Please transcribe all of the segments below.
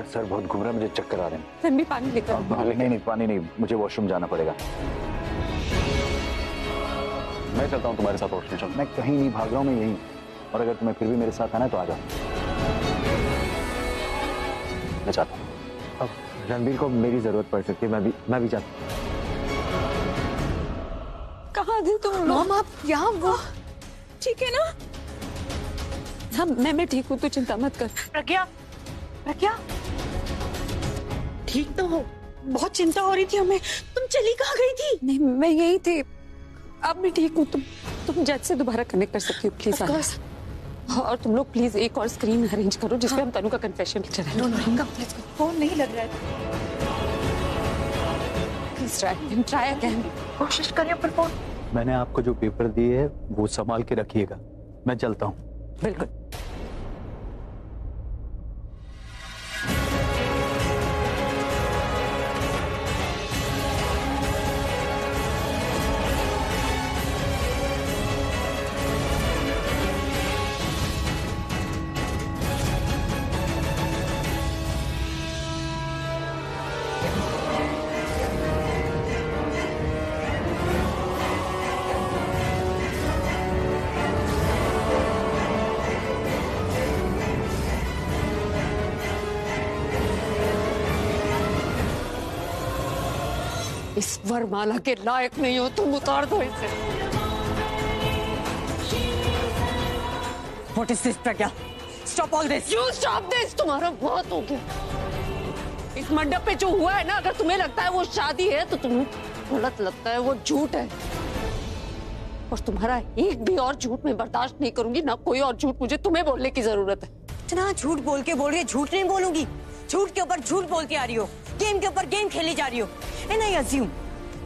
Sir बहुत घूम रहा है, मुझे चक्कर आ रहे हैं। रणबीर पानी लेकर। नहीं पानी नहीं, मुझे वॉशरूम जाना पड़ेगा। मैं चलता हूँ तुम्हारे साथ वॉशरूम। चल। मैं कहीं नहीं भाग रहा हूँ, मैं यहीं। और अगर तुम्हें फिर भी मेरे साथ आना है तो आ जाओ। मैं चाहता हूँ। अब रणबीर को मेरी जरूरत पड़ सकती है, मैं भी चाहता हूँ। कहाँ थे तुम लोग? आप यहाँ वो ठीक है ना? हाँ मैं ठीक हूँ, तो चिंता मत कर। प्रज्ञा ठीक तो हो? बहुत चिंता हो रही थी हमें। तुम चली कहाँ गई थी? नहीं मैं यही थी, अब मैं ठीक हूँ। तुम जेट से दोबारा कनेक्ट कर सकती हो प्लीज। और तुम लोग प्लीज एक और स्क्रीन अरेंज करो जिसपे हम तनु का कन्फेशन चलाएं। फोन नहीं लग रहा है। Please try again. कोशिश करिए पर फोन। मैंने आपको जो पेपर दिए है वो संभाल के रखिएगा। मैं चलता हूँ। बिल्कुल। इस वरमाला के लायक नहीं हो तुम, उतार दो इसे। What is this, Pragya? Stop all this. You stop this. तुम्हारा बहुत हो गया। इस मंडप पे जो हुआ है ना, अगर तुम्हें लगता है वो शादी है तो तुम्हें गलत लगता है, वो झूठ है। और तुम्हारा एक भी और झूठ मैं बर्दाश्त नहीं करूंगी, ना कोई और झूठ मुझे तुम्हें बोलने की जरूरत है। इतना झूठ बोल रही है, झूठ नहीं बोलूंगी। झूठ के ऊपर झूठ बोलती आ रही हो, गेम के ऊपर गेम खेली जा रही हो। एंड आई अज्यूम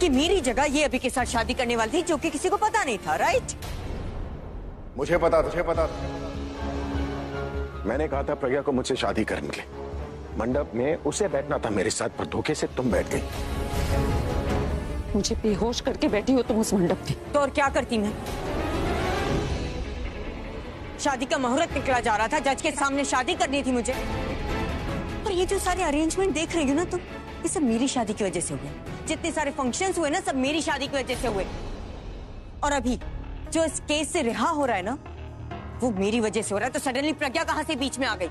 कि मेरी जगह ये अभी के साथ शादी करने वाली थी, जो कि किसी को पता नहीं था, राइट? मुझे पता था। मैंने कहा था प्रज्ञा को मुझसे शादी करने के लिए। मंडप में उसे बैठना था मेरे साथ, पर धोखे से तुम बैठ गई। मुझे बेहोश करके बैठी हो तुम उस मंडप में। तो और क्या करती मैं? शादी का मुहूर्त निकला जा रहा था, जज के सामने शादी करनी थी मुझे। और ये जो सारे अरेंजमेंट देख रही हो ना तुम, ये सब मेरी शादी की वजह से हुए। जितने सारे फंक्शंस हुए ना, सब मेरी शादी की वजह से हुए। और अभी जो इस केस से रिहा हो रहा है ना, वो मेरी वजह से हो रहा है। तो सडनली प्रज्ञा कहां से बीच में आ गई?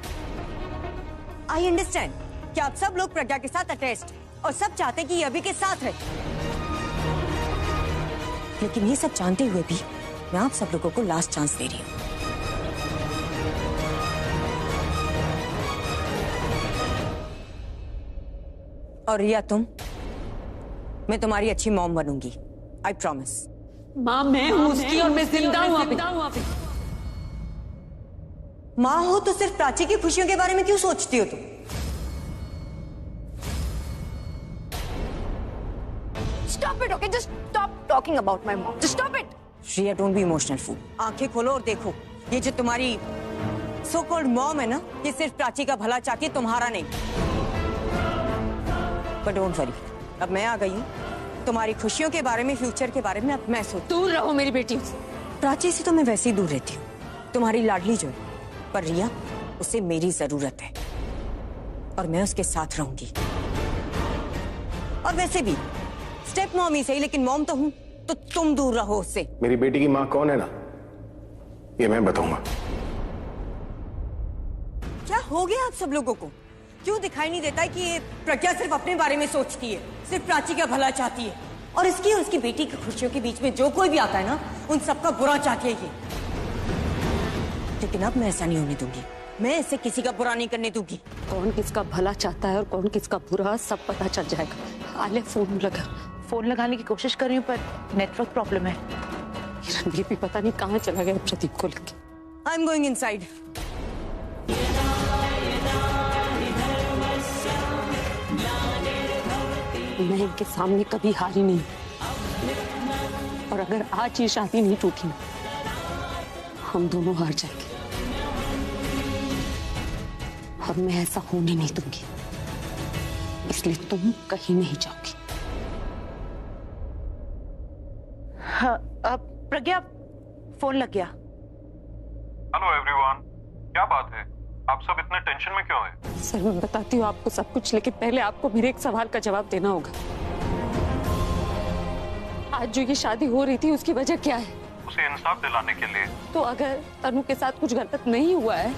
आई अंडरस्टैंड कि आप सब लोग प्रज्ञा के साथ अटैच्ड और सब चाहते हैं कि ये अभी के साथ रहे, लेकिन ये सब जानते हुए भी मैं आप सब लोगों को लास्ट चांस दे रही हूँ। और रिया, मैं तुम्हारी अच्छी मॉम बनूंगी, आई प्रॉमिस। माँ मैं हूँ उसकी, और मैं जिंदा हूँ अभी। माँ हो तो सिर्फ प्राची की खुशियों के बारे में क्यों सोचती हो तुम? Stop it, okay? Just stop talking about my mom. Just stop it. Riya, don't be emotional fool. आंखें खोलो और देखो, ये जो तुम्हारी सो कॉल्ड मॉम है ना, ये सिर्फ प्राची का भला चाहती है, तुम्हारा नहीं। बट डोंट वरी, अब मैं आ गई हूँ। तुम्हारी खुशियों के बारे में, फ्यूचर के बारे में अब मैं सोच। दूर रहो मेरी बेटी। प्राची से तो मैं वैसे ही दूर रहती हूँ, तुम्हारी लाडली जो है। पर रिया, उसे मेरी जरूरत है और मैं उसके साथ रहूंगी। और वैसे भी स्टेप मॉम ही सही, लेकिन मॉम तो हूं, तो तुम दूर रहो उससे। मेरी बेटी की माँ कौन है ना, ये मैं बताऊंगा। क्या हो गया आप सब लोगों को? क्यों दिखाई नहीं देता है कि ये प्रज्ञा सिर्फ अपने बारे में सोचती है, सिर्फ प्राची का भला चाहती है, और इसकी और उसकी बेटी की खुशियों के बीच में जो कोई भी आता है ना, उन सबका बुरा चाहती है ये। लेकिन अब मैं ऐसा नहीं होने दूंगी, मैं इसे किसी का बुरा नहीं करने दूंगी। कौन किसका भला चाहता है और कौन किसका बुरा, सब पता चल जाएगा। आले फोन लगा। फोन लगाने की कोशिश कर रही हूँ, पर नेटवर्क प्रॉब्लम है। रणबीर भी पता नहीं कहाँ चला गया प्रदीप को लेके। I am going inside. मैं इनके सामने कभी हारी नहीं, और अगर आज ये शादी नहीं टूटी ना, हम दोनों हार जाएंगे। और मैं ऐसा होने नहीं दूंगी, इसलिए तुम कहीं नहीं जाओगी। हाँ, प्रज्ञा, फोन लग गया। हेलो एवरीवन, क्या बात है? आप सब इतने टेंशन में क्यों हैं? सर मैं बताती हूँ आपको सब कुछ, लेकिन पहले आपको मेरे एक सवाल का जवाब देना होगा। आज जो ये शादी हो रही थी उसकी वजह क्या है? उसे इंसाफ दिलाने के लिए। तो अगर तनु के साथ कुछ गलत नहीं हुआ है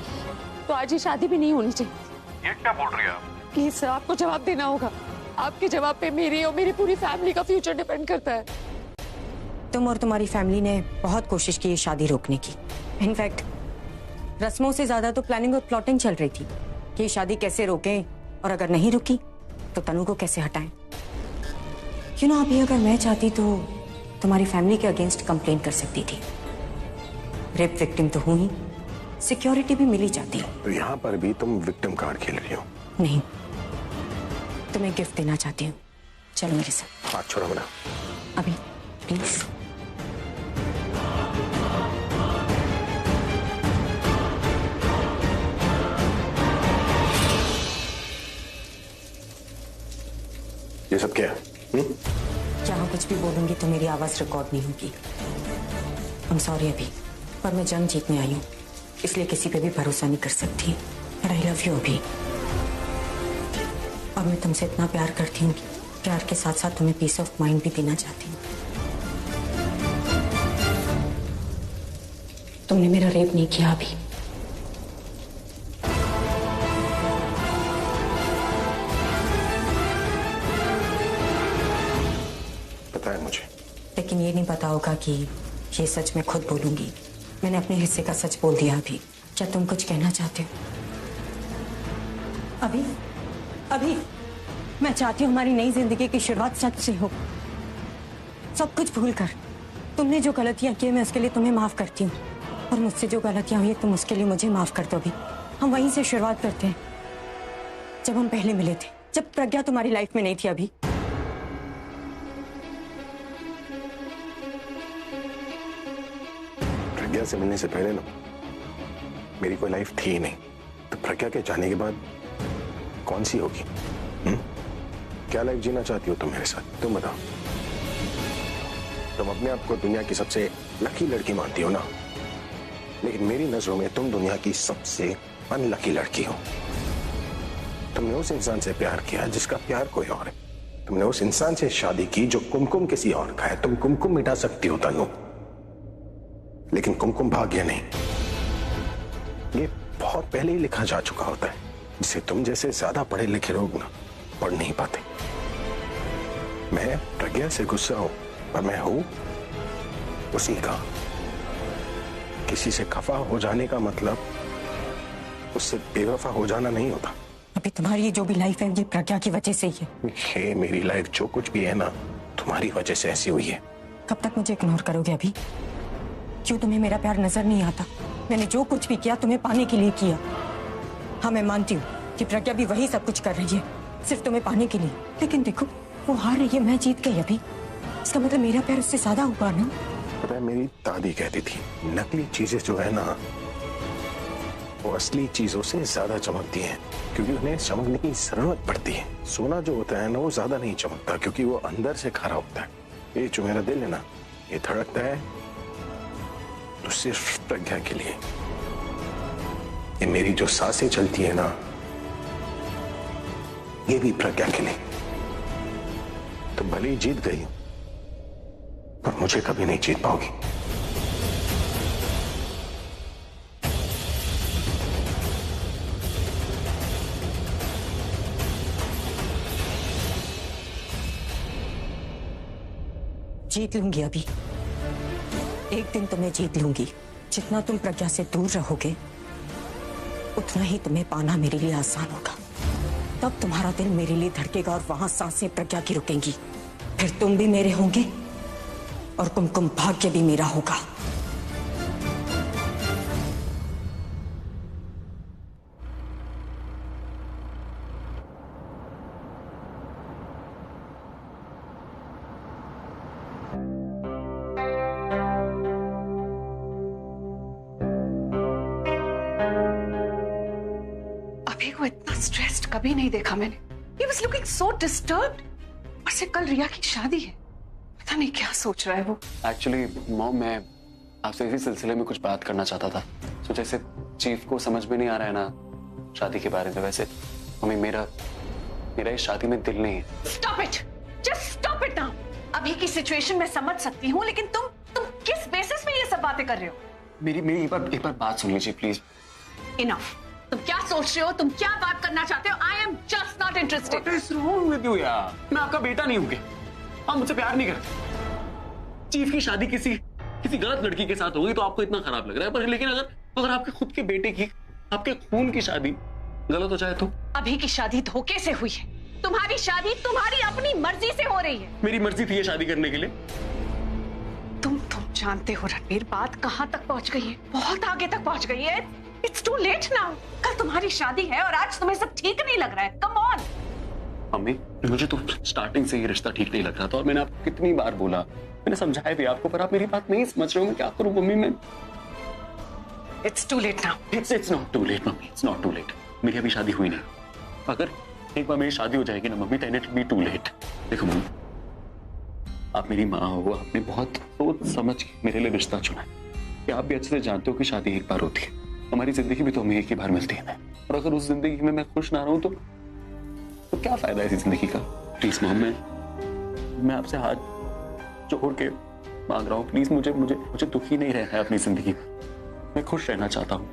तो आज ये शादी भी नहीं होनी चाहिए। ये क्या बोल रही है आप? प्लीज सर आपको जवाब देना होगा। आपके जवाब पे मेरी और मेरी पूरी फैमिली का फ्यूचर डिपेंड करता है। तुम और तुम्हारी फैमिली ने बहुत कोशिश की ये शादी रोकने की। इनफैक्ट रस्मों से ज्यादा तो प्लानिंग और प्लॉटिंग चल रही थी कि ये शादी कैसे रोकें और अगर नहीं रुकी तो तनु को कैसे हटाएं। यू नो अभी अगर मैं चाहती तो तुम्हारी फैमिली के अगेंस्ट कंप्लेन कर सकती थी। रेप विक्टिम तो हूं ही, सिक्योरिटी भी मिली जाती है। तो यहाँ पर भी तुम विक्टिम कार्ड खेल रही हो? नहीं, तुम्हें गिफ्ट देना चाहती हूँ, चलो मेरे साथ। हाथ छोड़ो मेरा। अभी प्लीज। ये सब क्या है? जहाँ कुछ भी बोलूंगी तो मेरी आवाज रिकॉर्ड नहीं होगी। I'm sorry अभी, पर मैं जंग जीतने आई हूँ, इसलिए किसी पे भी भरोसा नहीं कर सकती। पर आई लव यू अभी, और मैं तुमसे इतना प्यार करती हूँ कि प्यार के साथ साथ तुम्हें पीस ऑफ माइंड भी देना चाहती हूँ। तुमने मेरा रेप नहीं किया अभी। पता है मुझे, लेकिन ये नहीं पता होगा कि ये सच मैं खुद बोलूंगी। मैंने अपने हिस्से का सच बोल दिया अभी। क्या तुम कुछ कहना चाहते हो? अभी अभी मैं चाहती हूँ हमारी नई जिंदगी की शुरुआत सच से हो। सब कुछ भूल कर तुमने जो गलतियां की मैं उसके लिए तुम्हें माफ करती हूँ, और मुझसे जो गलतियां हुई तुम उसके लिए मुझे माफ कर दो। अभी हम वहीं से शुरुआत करते हैं जब हम पहले मिले थे, जब प्रज्ञा तुम्हारी लाइफ में नहीं थी। अभी प्रज्ञा से मिलने से पहले ना मेरी कोई लाइफ थी ही नहीं, तो प्रज्ञा के जाने के बाद कौन सी होगी? क्या लाइफ जीना चाहती हो तुम मेरे साथ? तुम बताओ। तुम अपने आप को दुनिया की सबसे लकी लड़की मानती हो ना, लेकिन मेरी नजरों में तुम दुनिया की सबसे अनलकी लड़की हो। तुमने उस इंसान से प्यार किया जिसका प्यार कोई और है। तुमने उस इंसान से शादी की जो कुमकुम किसी और का है। तुम कुमकुम मिटा सकती हो तनु, लेकिन कुमकुम भाग्य नहीं। ये बहुत पहले ही लिखा जा चुका होता है, जिसे तुम जैसे ज्यादा पढ़े लिखे लोग ना पढ़ नहीं पाते। मैं प्रज्ञा से गुस्सा हूं, पर मैं हूं उसी का। किसी से खफा हो जाने का मतलब उससे बेवफा हो जाना नहीं होता। अभी तुम्हारी जो भी लाइफ है ये प्रज्ञा की वजह से ही है। ये मेरी लाइफ जो कुछ भी है ना, तुम्हारी वजह से ऐसी हुई है। कब तक मुझे इग्नोर करोगे अभी? क्यों तुम्हें मेरा प्यार नजर नहीं आता? मैंने जो कुछ भी किया तुम्हें पाने के लिए किया। हाँ मैं मानती हूँ कि प्रज्ञा भी वही सब कुछ कर रही है सिर्फ तुम्हें पाने के लिए, लेकिन देखो वो हार रही है, मैं जीत गई। अभी इसका मतलब मेरा प्यार उससे ज्यादा हुआ ना। पता है मेरी दादी कहती थी, नकली चीजें जो है ना वो असली चीजों से ज्यादा चमकती हैं, क्योंकि उन्हें चमकने की जरूरत पड़ती है। सोना जो होता है ना वो ज्यादा नहीं चमकता, क्योंकि वो अंदर से खरा होता है। ये जो मेरा दिल है ना, ये धड़कता है तो सिर्फ प्रज्ञा के लिए। ये मेरी जो सांसें चलती है ना, ये भी प्रज्ञा के लिए। तो भले ही जीत गई, पर मुझे कभी नहीं जीत पाओगी। जीत लूंगी अभी, एक दिन तुम्हें जीत लूंगी। जितना तुम प्रज्ञा से दूर रहोगे उतना ही तुम्हें पाना मेरे लिए आसान होगा। तब तुम्हारा दिल मेरे लिए धड़केगा और वहां सांसें प्रज्ञा की रुकेंगी। फिर तुम भी मेरे होंगे और कुमकुम भाग्य भी मेरा होगा। अभी को इतना स्ट्रेस्ड कभी नहीं देखा मैंने। He was looking so disturbed। और से कल रिया की शादी है, पता नहीं क्या सोच रहा है वो। एक्चुअली मॉम, मैं आपसे इसी सिलसिले में कुछ बात करना चाहता था। तो जैसे चीफ को समझ में नहीं आ रहा है ना शादी के बारे में। वैसे मम्मी मेरा इस शादी में दिल नहीं है। Stop it, just stop it now. अभी की सिचुएशन में समझ सकती हूँ, लेकिन तुम किस बेसिस पे ये सब बातें कर रहे हो? मेरी एक बार बात सुन लीजिए प्लीज। इनफ। तुम क्या सोच रहे हो? तुम क्या बात करना चाहते हो? I am just not interested. What is wrong with you यार? मैं आपका बेटा नहीं हूँ क्या? आप मुझसे प्यार नहीं करते। चीफ की शादी किसी गलत लड़की के साथ होगी तो आपको इतना खराब लग रहा है, पर लेकिन अगर आपके खुद के बेटे की, आपके खून की शादी गलत हो जाए तो? अभी की शादी धोखे से हुई है। तुम्हारी शादी तुम्हारी अपनी मर्जी से हो रही है। मेरी मर्जी थी ये शादी करने के लिए। तुम जानते हो रणवीर, बात कहां तक पहुंच गई है? बहुत आगे तक पहुंच गई है। It's too late now. कल तुम्हारी शादी है और आज तुम्हें सब ठीक नहीं लग रहा है। Come on. मम्मी मुझे तो स्टार्टिंग से ये रिश्ता ठीक नहीं लग रहा था और मैंने आपको कितनी बार बोला, मैंने समझाया भी आपको, पर आप मेरी बात नहीं समझ रहे हो। मैं क्या करूं मम्मी? मैं it's too late now. It's not too late mummy, it's not too late. मेरी अभी शादी हुई नहीं। अगर एक बार मेरी शादी हो जाएगी ना mummy, then it will be too late। देखो मम्मी, आप मेरी माँ हो, आपने बहुत सोच समझ के मेरे लिए रिश्ता चुना है। कि आप भी अच्छे से जानते हो कि शादी एक बार होती है, हमारी जिंदगी भी तो हमें एक ही बार मिलती है। और अगर उस जिंदगी में मैं खुश ना रहूं तो क्या फायदा है इस जिंदगी का? प्लीज मॉम, मैं आपसे हाथ जोड़ के मांग रहा हूँ, प्लीज मुझे दुखी नहीं रहना है अपनी जिंदगी में। मैं खुश रहना चाहता हूँ,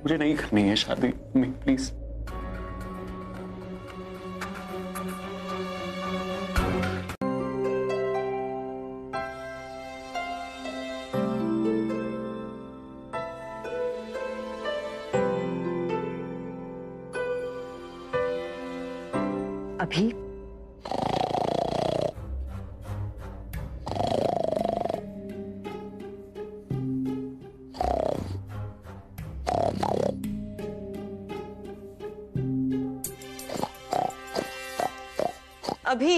मुझे नहीं करनी है शादी में, प्लीज। अभी अभी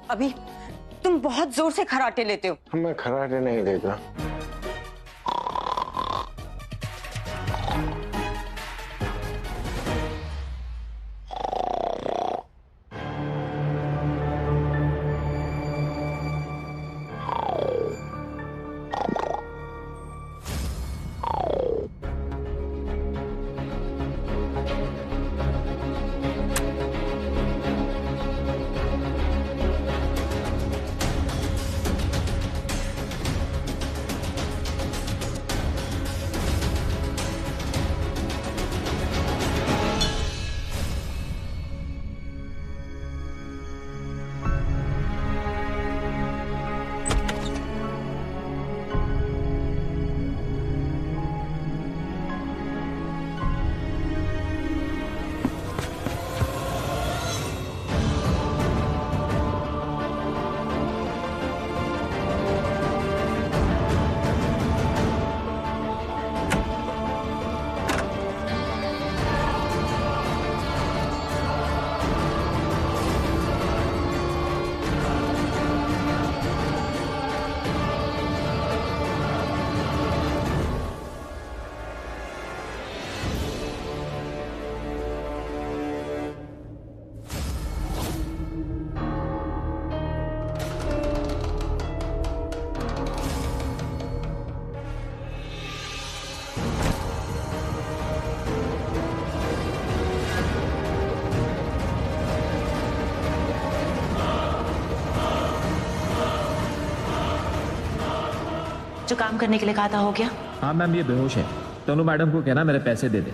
अभी तुम बहुत जोर से खराटे लेते हो। मैं खराटे नहीं देता। जो काम करने के लिए कहा था हो गया? हाँ मैम, ये बेहोश है। तनु मैडम को कहना मेरे पैसे दे दे।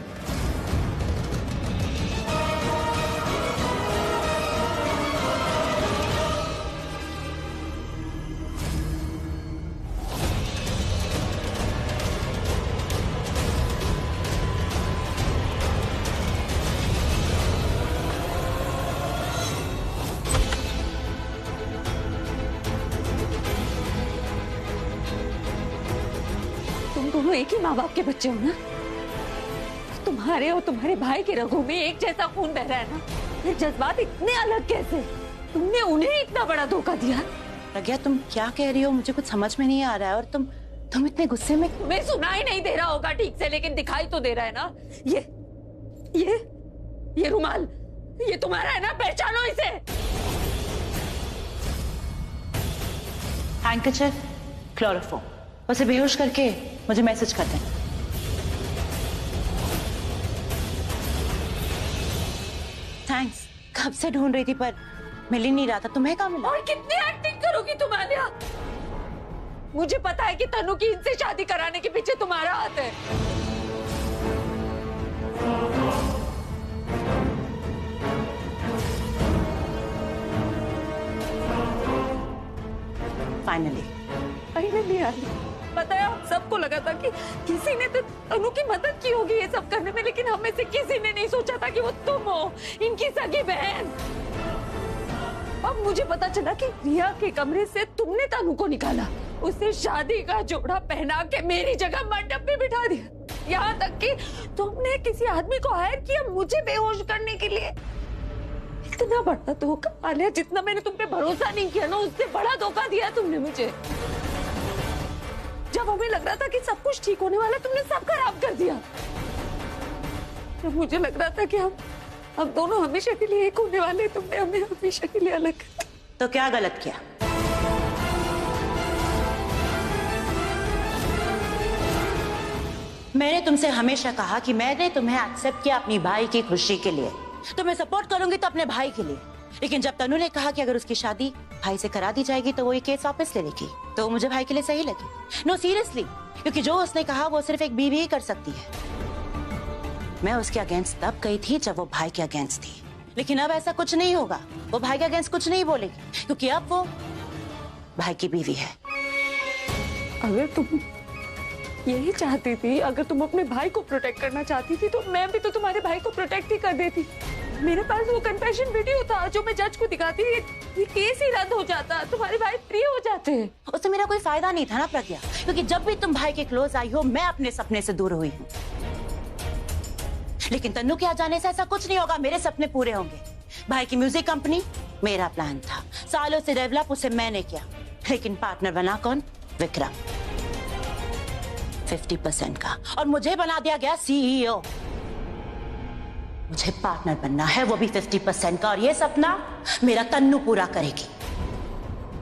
दोनों एक ही माँ बाप के बच्चे हो ना? तुम्हारे और तुम्हारे भाई के रगों में एक जैसा खून बह रहा है ना? ये जज्बात इतने अलग कैसे? तुमने उन्हें इतना बड़ा धोखा दिया। प्रज्ञा, तुम क्या कह रही हो? मुझे कुछ समझ में नहीं आ रहा है। और तुम इतने गुस्से में। तुम्हें सुनाई नहीं दे रहा होगा ठीक से, लेकिन दिखाई तो दे रहा है ना। ये रुमाल, ये तुम्हारा है ना? पहचानो इसे। हैंकरचीफ, क्लोरोफॉर्म, उसे बेहोश करके मुझे मैसेज कर दें। थैंक्स। कब से ढूंढ रही थी पर मिल ही नहीं रहा था। तुम्हें कहाँ मिला? और कितनी एक्टिंग करोगी तुम आलिया? मुझे पता है कि तनु की इनसे शादी कराने के पीछे तुम्हारा हाथ है। फाइनली आली। पता है आप सबको लगा था कि किसी ने तो तनु की मदद की होगी ये सब करने में, लेकिन हम में से किसी ने नहीं सोचा था कि वो तुम हो, इनकी सगी बहन। अब मुझे पता चला कि रिया के कमरे से तुमने तनु को निकाला, उसे शादी का जोड़ा पहना के मेरी जगह मंडप पे बिठा दिया। यहाँ तक कि तुमने किसी आदमी को हायर किया मुझे बेहोश करने के लिए। इतना बड़ा धोखा आलिया, जितना मैंने तुम पे भरोसा नहीं किया ना, उससे बड़ा धोखा दिया तुमने मुझे। जब हमें लग रहा था कि सब कुछ ठीक होने वाला, तुमने सब खराब कर दिया। जब मुझे लग रहा था कि हम दोनों हमेशा के लिए एक होने वाले, तुमने हमें हमेशा के लिए अलग कर दिया। तो क्या गलत किया? मैंने तुमसे हमेशा कहा कि मैंने तुम्हें एक्सेप्ट किया अपनी भाई की खुशी के लिए, तो मैं सपोर्ट करूंगी तो अपने भाई के लिए। लेकिन जब तनु ने कहा कि अगर उसकी शादी भाई से करा दी जाएगी तो वो ये केस वापस ले लेगी, तो मुझे भाई के लिए सही लगी। नो सीरियसली, क्योंकि जो उसने कहा वो सिर्फ एक बीवी ही कर सकती है। मैं उसके अगेंस्ट तब गई थी जब वो भाई के अगेंस्ट थी, लेकिन अब ऐसा कुछ नहीं होगा। वो भाई के अगेंस्ट कुछ नहीं बोलेगी, क्योंकि अब वो भाई की बीवी है। अगर तुम यही चाहती थी, अगर तुम अपने भाई को प्रोटेक्ट करना चाहती थी, तो मैं भी तो तुम्हारे भाई को प्रोटेक्ट ही कर देती। मेरे पास वो कन्फेशन वीडियो था जो मैं जज को दिखाती, ये केस ही रद्द हो जाता, तुम्हारे भाई फ्री हो जाते। उससे मेरा कोई फायदा नहीं था ना प्रज्ञा, क्योंकि जब भी तुम भाई के क्लोज आई हो, मैं अपने सपने से दूर हुई हूँ। लेकिन तन्नू के आ जाने से ऐसा कुछ नहीं होगा, मेरे सपने पूरे होंगे। भाई की म्यूजिक कंपनी मेरा प्लान था, सालों से डेवलप उसे मैंने किया, लेकिन पार्टनर बना कौन? विक्रम, 50% का, और मुझे बना दिया गया सीईओ। मुझे पार्टनर बनना है, वो भी 50% का, और ये सपना मेरा तन्नू पूरा करेगी,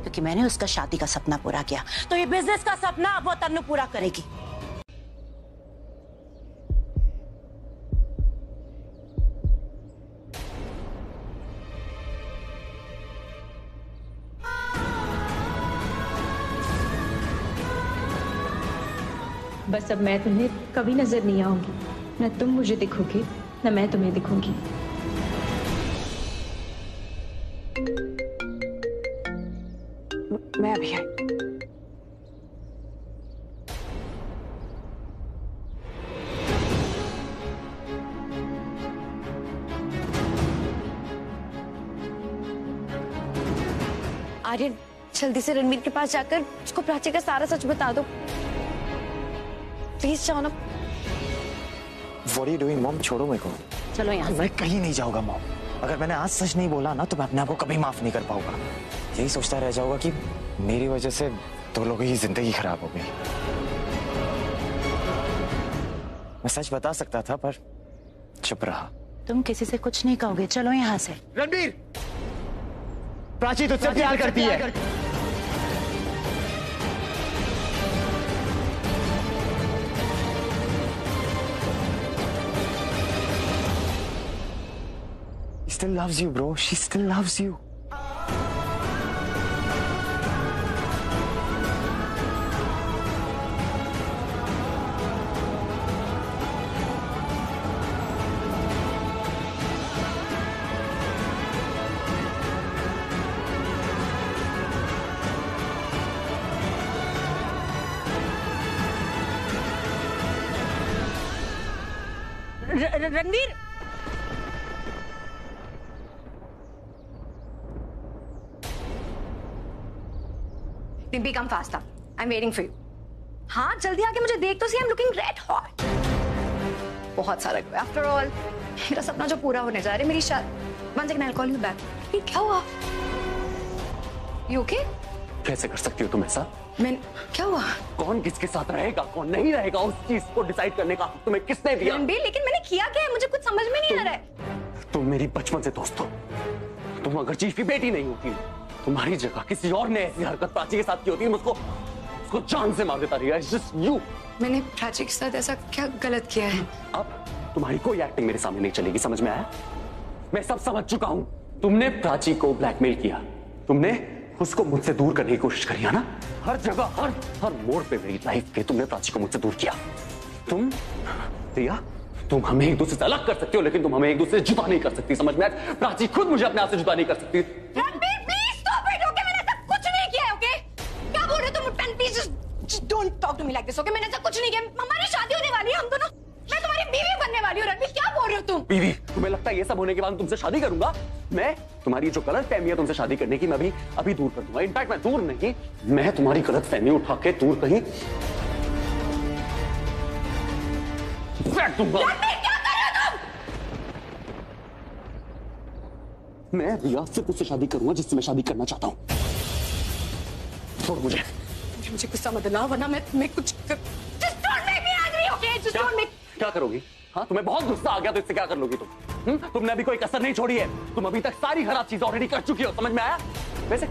क्योंकि मैंने उसका शादी का सपना पूरा किया, तो ये बिजनेस का सपना वो तन्नू पूरा करेगी। बस अब मैं तुम्हें कभी नजर नहीं आऊंगी, न तुम मुझे दिखोगे न मैं तुम्हें दिखूंगी। मैं अभी आई। आर्यन, जल्दी से रणवीर के पास जाकर उसको प्राची का सारा सच बता दो। प्लीज जाओ ना। What are you doing, mom? छोड़ो मेरे को। चलो यहाँ। मैं कहीं नहीं जाऊंगा मॉम। अगर मैंने आज सच नहीं बोला ना, तो मैं अपने आप को कभी माफ नहीं कर पाऊंगा। यही सोचता रह जाऊंगा कि मेरी वजह से दो लोगों की जिंदगी खराब हो गई। मैं सच बता सकता था, पर चुप रहा। तुम किसी से कुछ नहीं कहोगे, चलो यहाँ से। रणबीर, प्राची तुझसे प्यार करती है। She still loves you, bro. She still loves you. Ranveer, Dimpy, come faster. I'm waiting for you. हाँ, जल्दी आके मुझे देख तो सी। I'm looking red hot. बहुत सारा हुआ। After all, मेरा सपना जो पूरा होने जा रहा है, मेरी शादी। One second, I'll call you back. ये क्या हुआ? You okay? कैसे कर सकती हो तुम ऐसा? मैं क्या हुआ? कौन किसके साथ रहेगा, कौन नहीं रहेगा, उस चीज को डिसाइड करने का हक तुम्हें किसने दिया? रणबीर, लेकिन मैंने किया क्या है? मुझे कुछ समझ में नहीं आ रहा है। तुम मेरी बचपन से दोस्त हो। तुम अगर चीफ की बेटी नहीं होती तुम्हारी जगह किसी और ने ऐसी हरकत प्राची के साथ की होती है, उसको जान से मार देता रिया। It's just you. मैंने प्राची के साथ ऐसा क्या गलत किया है? अब तुम्हारी कोई एक्टिंग मेरे सामने नहीं चलेगी, समझ में आया? मैं सब समझ चुका हूं। तुमने प्राची को ब्लैकमेल किया, तुमने उसको मुझसे दूर करने की कोशिश करी है ना? हर जगह, हर मोड़ पे मेरी लाइफ के तुमने प्राची को मुझसे दूर किया। तुम रिया, तुम हमें एक दूसरे से अलग कर सकते हो, लेकिन तुम हमें एक दूसरे से जुदा नहीं कर सकती, समझ में आया? प्राची खुद मुझे अपने आप से जुदा नहीं कर सकती। Don't talk to me like this, okay? मैंने ऐसा कुछ नहीं किया। हमारी शादी होने वाली है, हम दोनों। मैं तुम्हारी बीवी बनने वाली हूँ रणबीर। क्या बोल रहे हो तुम? बीवी? तुम्हें लगता है ये सब होने के बाद तुमसे शादी करूंगा? मैं तुम्हारी जो गलत फहमी है तुमसे शादी करने की, मैं अभी दूर कर दूंगा। इनफैक्ट मैं दूर नहीं, मैं तुम्हारी गलत फहमी उठा के दूर कहीं फेंक दूंगा। क्या कर रहे हो तुम? मैं रिया सिर्फ उससे शादी करूंगा जिससे मैं शादी करना चाहता हूँ। छोड़ मुझे गुस्सा मत दिलाओ, वरना मैं कुछ Just don't make me angry, okay? Just don't make... क्या करोगी? हाँ, तुम्हें बहुत गुस्सा आ गया तो इससे क्या कर लोगी तुम? तुमने अभी कोई कसर नहीं छोड़ी है। तुम अभी तक सारी खराब चीजें ऑलरेडी कर चुकी हो, समझ में आया? वैसे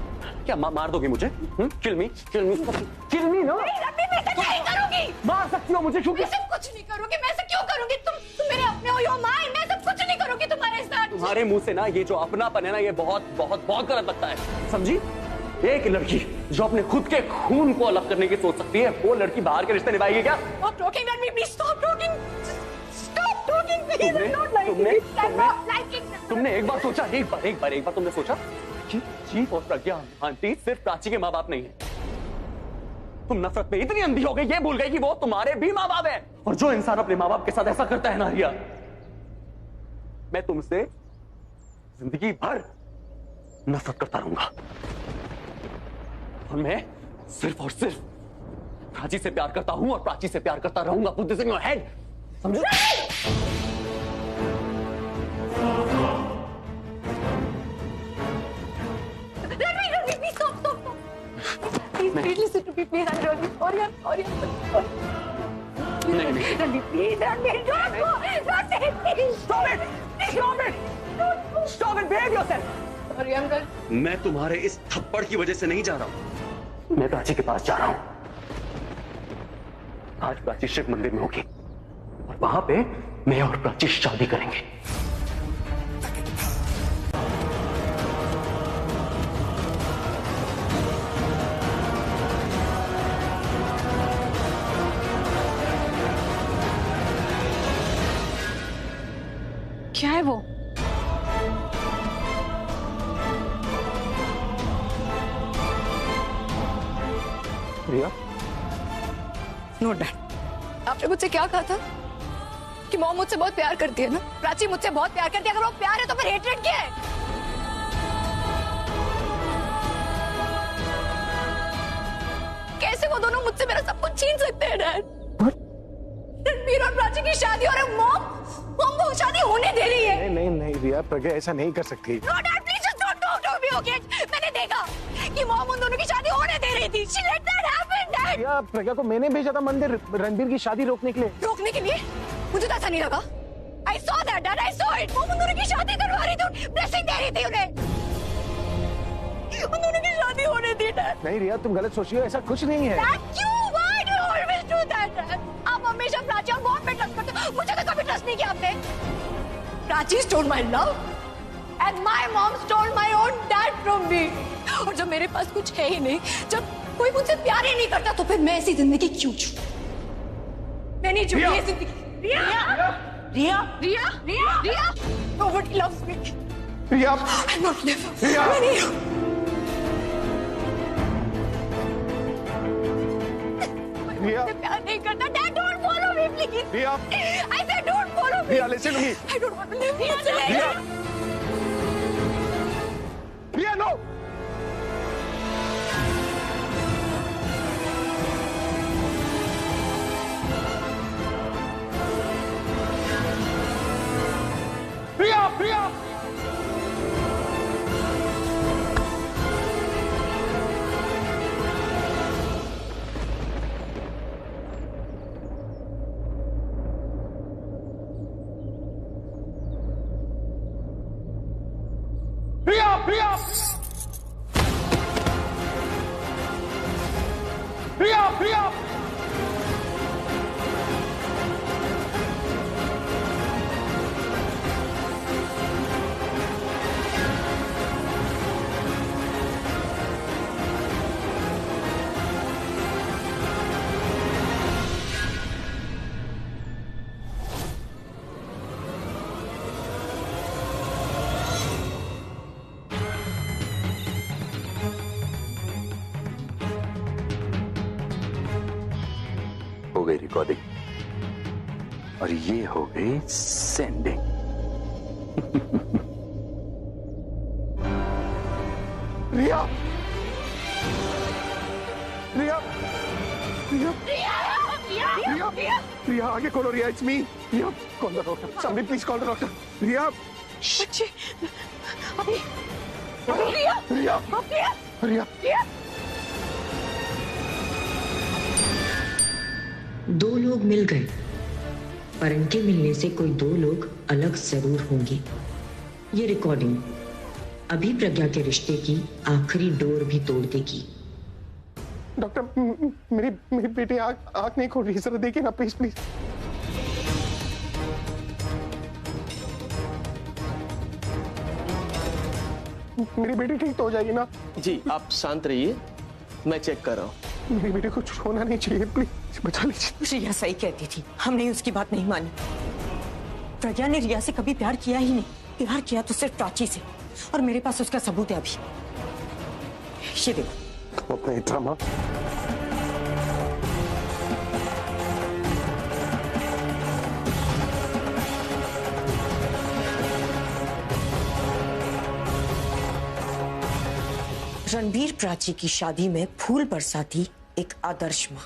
क्या मार दोगी मुझे? किल मी नो? नहीं करूंगी। मार सकती हो मुझे क्योंकि मैं सब कुछ नहीं करूंगी। मैं ऐसा क्यों करूंगी? तुम मेरे अपने हो, you're mine। मैं सब कुछ नहीं करूंगी तुम्हारे साथ। तुम्हारे मुंह से ना ये जो अपनापन है ना, ये बहुत बहुत बहुत गलत लगता है, समझी? एक लड़की जो अपने खुद के खून को अलग करने की सोच सकती है, वो लड़की बाहर के रिश्ते निभाएगी क्या? Stop talking, let me please stop talking. Stop talking, please. I'm not liking it. I'm not liking it. तुमने एक बार सोचा, एक बार तुमने सोचा कि चीफ और प्रज्ञा आंटी सिर्फ प्राची के माँ बाप नहीं है। तुम नफरत में इतनी अंधी हो गई, ये भूल गई कि वो तुम्हारे भी माँ बाप है। और जो इंसान अपने माँ बाप के साथ ऐसा करता है ना रिया, मैं तुमसे जिंदगी भर नफरत करता रहूंगा। और मैं सिर्फ और सिर्फ प्राची से प्यार करता हूं और प्राची से प्यार करता रहूंगा। Put this in your head, समझो? Please stop. Please listen to me, please. I'm really sorry. I'm sorry. नहीं। Ranbir, please, Ranbir, don't go. Don't say it, please. Stop it. Behave yourself. Sorry, uncle. मैं तुम्हारे इस थप्पड़ की वजह से नहीं जा रहा हूं। मैं प्राची के पास जा रहा हूं। आज प्राची शिव मंदिर में होगी और वहां पे मैं और प्राची शादी करेंगे। क्या है वो? रिया? नो डैड, आपने मुझसे क्या कहा था कि मॉम मुझसे बहुत प्यार करती है ना? प्राची मुझसे बहुत प्यार करती है। अगर वो प्यार है तो फिर हेट्रेड क्या है? कैसे वो दोनों मुझसे मेरा सब कुछ छीन सकते हैं डैड? रणबीर और प्राची की शादी हो रही है। मॉम वो शादी होने दे रही है। नहीं रिया, प्रज्ञा ऐसा नहीं कर सकती। No dad, please just don't talk to me, okay? मैंने देखा कि मॉम उन दोनों की शादी होने दे रही थी। She let that happen dad. Riya, Pragya को मैंने भेजा था मंदिर रणबीर की शादी रोकने के लिए। रोकने के लिए? मुझे तो ऐसा नहीं लगा। I saw that, Dad. I saw it. Mom उन दोनों की शादी करवा रही थी, ब्लेसिंग दे रही थी उन्हें। उन दोनों की शादी होने दी डैड। नहीं रिया, तुम गलत सोच रही हो, ऐसा कुछ नहीं है। क्यों? Why do you always do that, Dad? आप हमेशा प्राची और मॉम पे ट्रस्ट करते हो। मुझे तो कभी ट्रस्ट नहीं किया आपने। Prachi stole my love and my mom stole my own dad from me. और जब मेरे पास कुछ है ही नहीं, जब कोई मुझसे प्यार ही नहीं करता, तो फिर मैं ऐसी जिंदगी क्यों जीऊं? मैं नहीं जीऊंगी ये जिंदगी। रिया, nobody loves me. Riya, I'm not living. रिया, मैं नहीं हूं। रिया, प्यार नहीं करता। Dad, don't follow me, please. Riya, I said don't follow me. Riya, listen to me. I don't want to live here. Riya, no. रिया, प्रिया प्रिया हो गई रिकॉर्डिंग और ये हो गई सेंडिंग। रिया रिया रिया रिया रिया आगे खोलो Riya, it's me. Riya call the doctor, somebody please call the doctor. Riya बच्चे अभी रिया रिया रिया रिया। दो लोग मिल गए, पर इनके मिलने से कोई दो लोग अलग जरूर होंगे। ये रिकॉर्डिंग अभी प्रज्ञा के रिश्ते की आखिरी डोर भी तोड़ देगी। डॉक्टर मेरी बेटी आंख नहीं खोल रही है, जरा देखिए ना प्लीज प्लीज। मेरी बेटी ठीक तो हो जाएगी ना? जी आप शांत रहिए, मैं चेक कर रहा हूँ। मेरी बेटी को कुछ होना नहीं चाहिए, प्लीज बचा लीजिए। रिया सही कहती थी, हमने उसकी बात नहीं मानी। प्रज्ञा ने रिया से कभी प्यार किया ही नहीं, प्यार किया तो सिर्फ प्राची से, और मेरे पास उसका सबूत है अभी। ये देखो अपना ड्रामा। रणबीर प्राची की शादी में फूल बरसाती एक आदर्श माँ।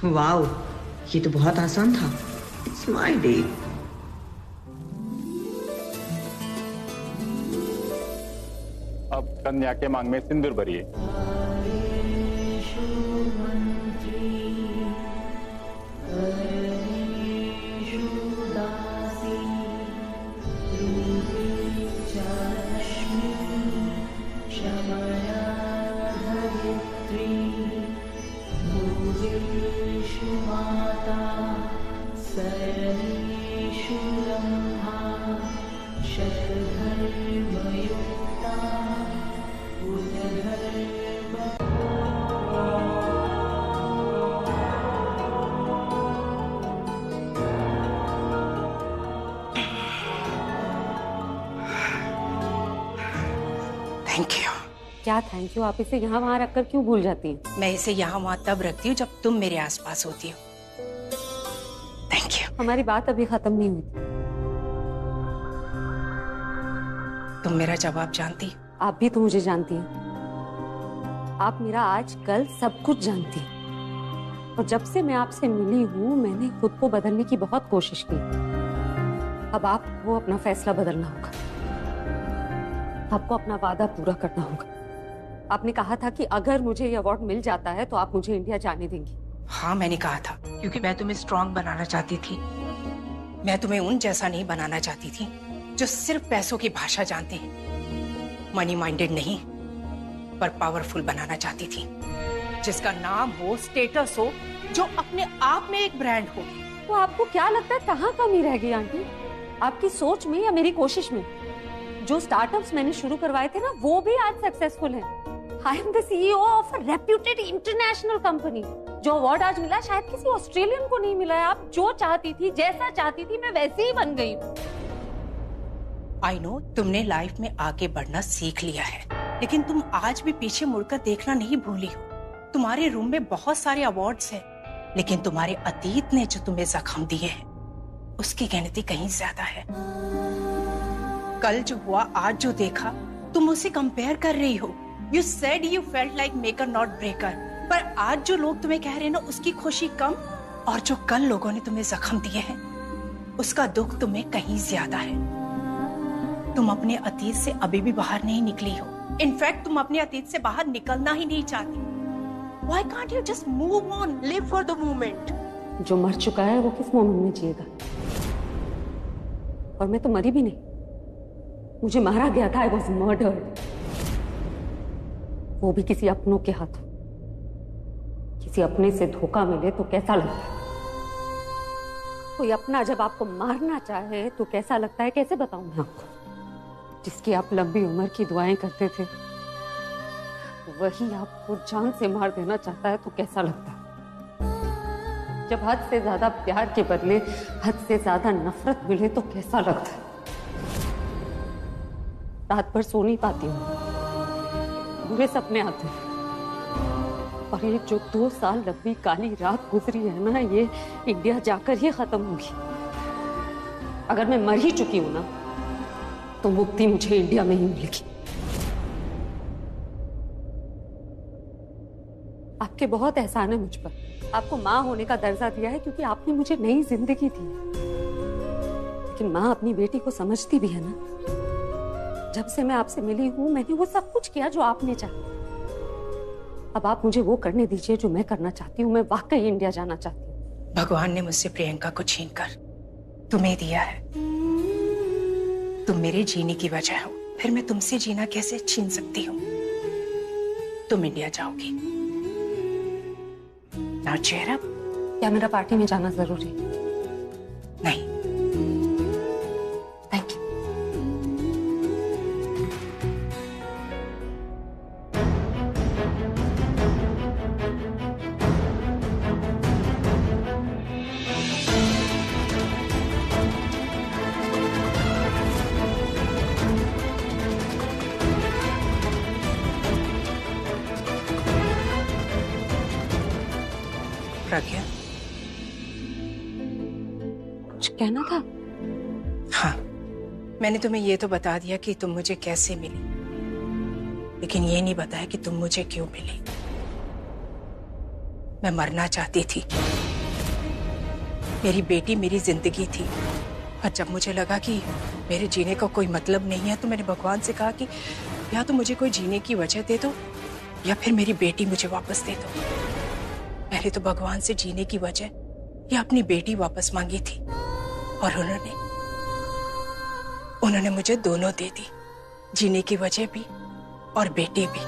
वाओ, ये तो बहुत आसान था। It's my day. अब कन्या के मांग में सिंदूर भरिए। Thank you. क्या थैंक यू? आप इसे यहाँ वहाँ रखकर क्यों भूल जाती हैं? मैं इसे यहाँ वहाँ तब रखती हूँ जब तुम मेरे आसपास होती हो। Thank you. हमारी बात अभी खत्म नहीं हुई। तुम मेरा जवाब जानती? आप भी तो मुझे जानती हैं। आप मेरा आज कल सब कुछ जानती हैं। और जब से मैं आपसे मिली हूँ मैंने खुद को बदलने की बहुत कोशिश की। अब आपको अपना फैसला बदलना होगा। आपको अपना वादा पूरा करना होगा। आपने कहा था कि अगर मुझे ये अवार्ड मिल जाता है तो आप मुझे इंडिया जाने देंगी। हाँ मैंने कहा था, क्योंकि मैं तुम्हें स्ट्रांग बनाना चाहती थी। मैं तुम्हें उन जैसा नहीं बनाना चाहती थी जो सिर्फ पैसों की भाषा जानते हैं, मनी माइंडेड नहीं पर पावरफुल बनाना चाहती थी, जिसका नाम हो, स्टेटस हो, जो अपने आप में एक ब्रांड हो। तो आपको क्या लगता है कहाँ कमी रह गई आंटी? आपकी सोच में या मेरी कोशिश में? जो स्टार्टअप्स मैंने शुरू करवाए थे ना वो भी आज सक्सेसफुल हैं। I am the CEO of a reputed international company. जो अवार्ड आज मिला शायद किसी ऑस्ट्रेलियन को नहीं मिला है। आप जो चाहती थी, जैसा चाहती थी, मैं वैसे ही बन गई हूँ। आई नो तुमने लाइफ में आगे बढ़ना सीख लिया है, लेकिन तुम आज भी पीछे मुड़कर देखना नहीं भूली हो। तुम्हारे रूम में बहुत सारे अवार्ड्स हैं, लेकिन तुम्हारे अतीत ने जो तुम्हें जख्म दिए हैं उसकी गिनती कहीं ज्यादा है। कल जो हुआ, आज जो देखा, तुम उसे कंपेयर कर रही हो। You said you felt like maker not breaker, पर आज जो लोग तुम्हें कह रहे हैं ना उसकी खुशी कम, और जो कल लोगों ने तुम्हें जख्म दिए हैं उसका दुख तुम्हें कहीं ज्यादा है। तुम अपने अतीत से अभी भी बाहर नहीं निकली हो। इनफैक्ट तुम अपने अतीत से बाहर निकलना ही नहीं चाहती। Why can't you just move on, live for the moment? जो मर चुका है वो किस मोमेंट में जिएगा? और मैं तो मरी भी नहीं, मुझे मारा गया था। आई वॉज मर्डर्ड, वो भी किसी अपनों के हाथों। किसी अपने से धोखा मिले तो कैसा लगता है? कोई अपना जब आपको मारना चाहे तो कैसा लगता है, कैसे बताऊं मैं आपको? जिसकी आप लंबी उम्र की दुआएं करते थे वही आपको जान से मार देना चाहता है तो कैसा लगता है? जब हद से ज्यादा प्यार के बदले हद से ज्यादा नफरत मिले तो कैसा लगता है? रात भर सो नहीं पाती हूँ, बुरे सपने आते हैं। और ये जो 2 साल लंबी काली रात गुजरी है ना, ये इंडिया जाकर ही खत्म होगी। अगर मैं मर ही चुकी हूं ना तो मुक्ति मुझे इंडिया में ही मिलेगी। आपके बहुत एहसान है मुझ पर। आपको माँ होने का दर्जा दिया है क्योंकि आपने मुझे नई जिंदगी दी। लेकिन माँ अपनी बेटी को समझती भी है ना। जब से मैं आपसे मिली हूं मैंने वो सब कुछ किया जो आपने चाहा। अब आप मुझे वो करने दीजिए जो मैं करना चाहती हूँ। मैं वाकई इंडिया जाना चाहती हूँ। भगवान ने मुझसे प्रियंका को छीनकर तुम्हें दिया है। तुम मेरे जीने की वजह हो, फिर मैं तुमसे जीना कैसे छीन सकती हूँ? तुम इंडिया जाओगी। Now cheer up. क्या मेरा पार्टी में जाना जरूरी है? नहीं। Thank you. प्रज्ञा, कुछ कहना था? हाँ, मैंने तुम्हें ये तो बता दिया कि तुम मुझे कैसे मिली, लेकिन ये नहीं बताया कि तुम मुझे क्यों मिली। मैं मरना चाहती थी। मेरी बेटी मेरी जिंदगी थी, और जब मुझे लगा कि मेरे जीने का कोई मतलब नहीं है तो मैंने भगवान से कहा कि या तो मुझे कोई जीने की वजह दे दो या फिर मेरी बेटी मुझे वापस दे दो। मैंने तो भगवान से जीने की वजह या अपनी बेटी वापस मांगी थी, और उन्होंने मुझे दोनों दे दी, जीने की वजह भी और बेटी भी।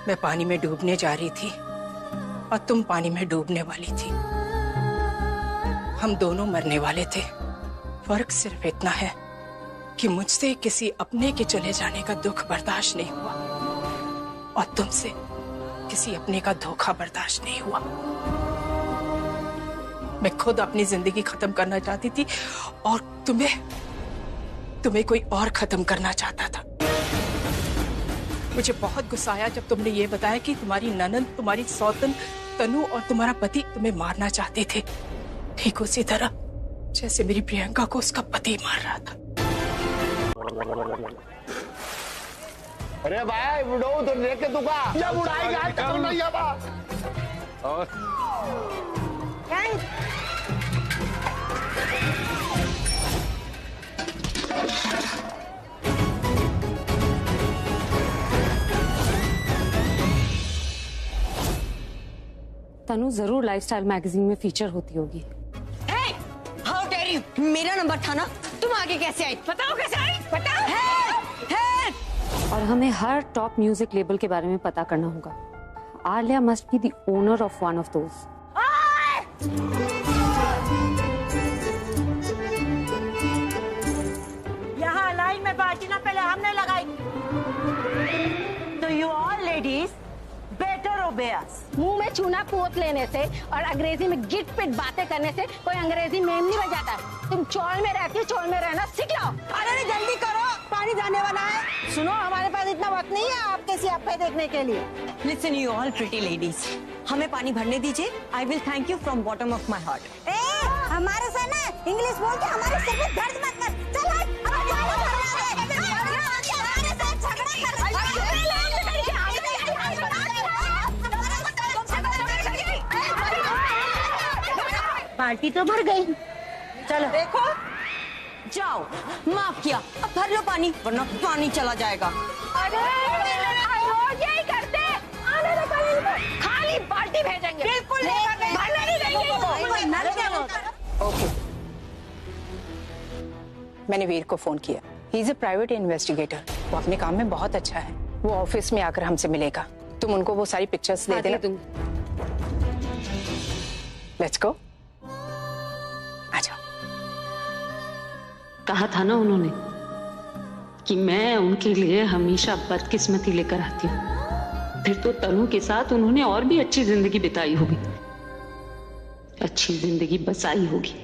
मैं पानी में डूबने जा रही थी और तुम पानी में डूबने वाली थी। हम दोनों मरने वाले थे। फर्क सिर्फ इतना है कि मुझसे किसी अपने के चले जाने का दुख बर्दाश्त नहीं हुआ और तुमसे किसी अपने का धोखा बर्दाश्त नहीं हुआ। मैं खुद अपनी जिंदगी खत्म करना चाहती थी और तुम्हें कोई और खत्म करना चाहता था। मुझे बहुत गुस्सा आया जब तुमने ये बताया कि तुम्हारी ननद, तुम्हारी सौतन तनु और तुम्हारा पति तुम्हें मारना चाहते थे, ठीक उसी तरह जैसे मेरी प्रियंका को उसका पति मार रहा था। अरे भाई बुढ़ो तो देख के तुका जब उड़ाएगा तो नहीं आवा। और तनु जरूर लाइफस्टाइल मैगजीन में फीचर होती होगी। How dare you! मेरा नंबर था ना, तुम आगे कैसे आई? बताओ कैसे आई? बताओ। और हमें हर टॉप म्यूजिक लेबल के बारे में पता करना होगा। Alia must be the owner of one of those. यहाँ लाइन में बाजी ना पहले हमने लगाई। तो यू ऑल लेडीज बेटर ओबे अस। मुंह में चूना पोत लेने से और अंग्रेजी में गिट पिट बातें करने से कोई अंग्रेजी मेम नहीं बजाता। तुम चौल में रहती हो, चौल में रहना सीख लो। अरे जल्दी करो, पानी जाने वाला है। सुनो, हमारे पास इतना वक्त नहीं है आपके सियापे देखने के लिए। Listen you all pretty ladies, हमें पानी भरने दीजिए। I will thank you from bottom of my heart. हमारे से ना इंग्लिश बोल के हमारे सिर में दर्द मत कर। चलो पार्टी तो भर गई। चलो देखो, जाओ, माफ किया, अब भर लो पानी वरना पानी चला जाएगा। अरे रोज यही करते, आने दो, खाली बाल्टी भेजेंगे। बिल्कुल मैंने वीर को फोन किया। He is a private investigator. वो अपने काम में बहुत अच्छा है। वो ऑफिस में आकर हमसे मिलेगा। तुम उनको वो सारी पिक्चर्स दे देना। Let's go. आ जाओ। कहा था ना उन्होंने कि मैं उनके लिए हमेशा बदकिस्मती लेकर आती हूँ। फिर तो तनु के साथ उन्होंने और भी अच्छी जिंदगी बिताई होगी, अच्छी जिंदगी बसाई होगी।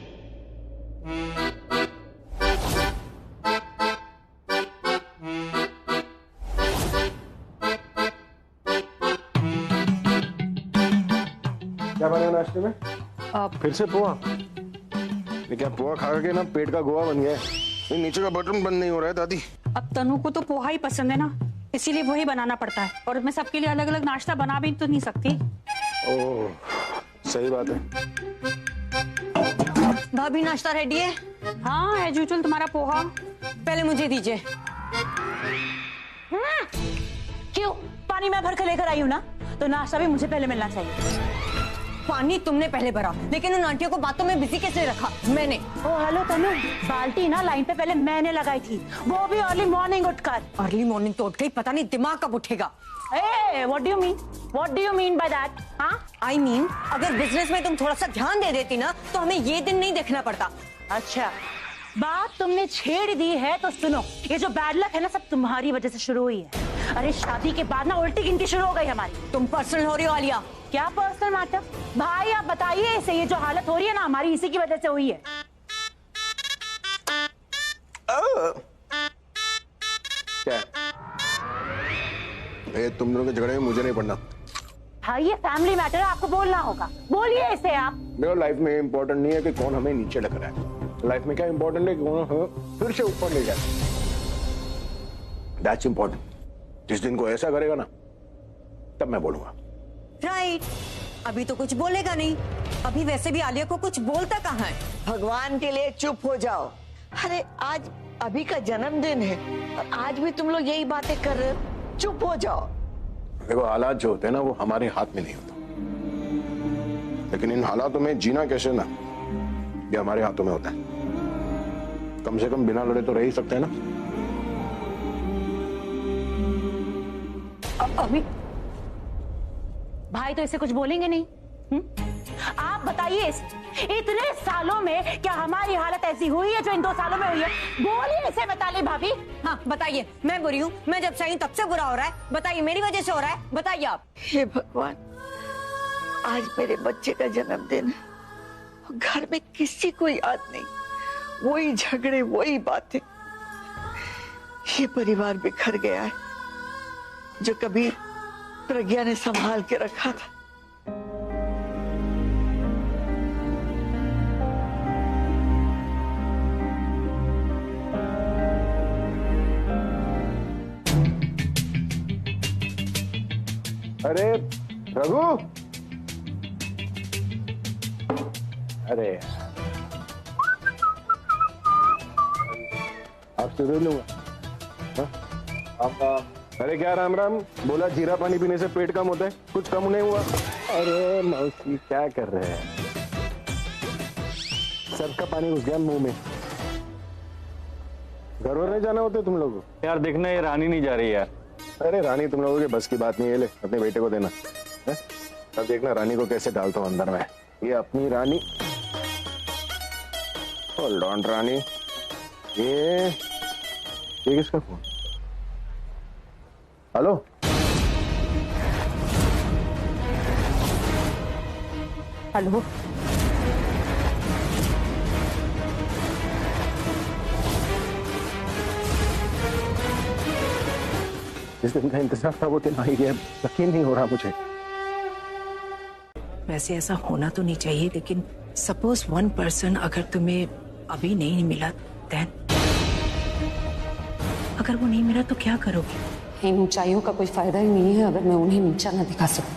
क्या बना नाश्ते में? फिर से पोहा? ये क्या पोहा खा के ना पेट का गोवा बन गया है। ये नीचे का बटन बंद नहीं हो रहा है दादी। अब तनु को तो पोहा ही पसंद है ना, इसीलिए वही बनाना पड़ता है। और मैं सबके लिए अलग अलग नाश्ता बना भी तो नहीं सकती। ओह, सही बात है। भाभी नाश्ता रेडी है? हाँ, एज यूजुअल तुम्हारा पोहा। पहले मुझे दीजिए। क्यों? पानी मैं भर के लेकर आई हूँ ना, तो नाश्ता भी मुझे पहले मिलना चाहिए। पानी तुमने पहले भरा, लेकिन उन आंटियों को बातों में बिजी कैसे रखा? मैंने। ओ हेलो तनु, बाल्टी ना लाइन पे पहले मैंने लगाई थी, वो भी अर्ली मॉर्निंग उठकर। अर्ली मॉर्निंग तो उठ गई, पता नहीं दिमाग कब उठेगा। What do you mean? What do you mean by that? हाँ? I mean, अगर बिजनेस में तुम थोड़ा सा ध्यान दे देती ना, तो हमें ये दिन नहीं देखना पड़ता। अच्छा, बात तुमने छेड़ दी है तो सुनो, ये जो बैड लक है ना, सब तुम्हारी वजह से शुरू हुई है। अरे शादी के बाद ना उल्टी गिनती शुरू हो गई हमारी। तुम पर्सनल हो रही हो आलिया। क्या पर्सनल मैटर? भाई आप बताइए इसे, ये जो हालत हो रही है ना हमारी, इसी की वजह से हुई है। क्या? तुम लोगों के झगड़े में मुझे नहीं पड़ना। भाई ये फैमिली मैटर है, आपको बोलना होगा। बोलिए इसे आप। देखो, लाइफ में इम्पोर्टेंट नहीं है कि कौन हमें नीचे लग रहा है। लाइफ में क्या इम्पोर्टेंट है कि कौन हमें फिर से ऊपर ले जाए। That's important. जिस दिन को ऐसा करेगा ना, तब मैं बोलूंगा। राइट। अभी तो कुछ बोलेगा नहीं। अभी वैसे भी आलिया को कुछ बोलता कहाँ है। भगवान के लिए चुप हो जाओ। अरे आज अभी का जन्मदिन है और आज भी तुम लोग यही बातें कर रहे हो। चुप हो जाओ। देखो, हालात जो होते हैं ना, वो हमारे हाथ में नहीं होता, लेकिन इन हालातों में जीना कैसे ना, ये हमारे हाथों में होता है। कम से कम बिना लड़े तो रह ही सकते हैं ना। अभी भाई तो इसे कुछ बोलेंगे नहीं। आप बताइए, इतने सालों में क्या हमारी हालत ऐसी हुई है जो इन 2 सालों में हुई है? बोलिए इसे, बता ले भाभी। हाँ बताइए, मैं बुरी हूँ? मैं जब से आई तब से बुरा हो रहा है? बताइए, मेरी वजह से हो रहा है? बताइए आप। हे भगवान, आज मेरे बच्चे का जन्मदिन है, घर में किसी को याद नहीं, वही झगड़े, वही बातें। ये परिवार बिखर गया है जो कभी प्रज्ञा ने संभाल के रखा था। अरे रघु, अरे आपसे दे लूंगा। अरे क्या राम राम, बोला जीरा पानी पीने से पेट कम होता है, कुछ कम नहीं हुआ। अरे मौसी क्या कर रहे हैं? सर का पानी घुस गया मुंह में। घर वर नहीं जाना होता तुम लोगों को? यार देखना, ये रानी नहीं जा रही यार। अरे रानी तुम लोगों के बस की बात नहीं है, ले अपने बेटे को देना है? अब देखना रानी को कैसे डालता हूं अंदर में। ये अपनी रानी, होल्ड ऑन रानी। ये किसका फोन? हेलो, हेलो, जिस दिन का इंतजार था वो दिन आ ही गया। यकीन नहीं हो रहा मुझे। वैसे ऐसा होना तो नहीं चाहिए, लेकिन सपोज 1 पर्सन अगर तुम्हें अभी नहीं मिला, देन अगर वो नहीं मिला तो क्या करोगे? इन ऊंचाइयों का कोई फायदा ही नहीं है अगर मैं उन्हें नीचा ना दिखा सकूं।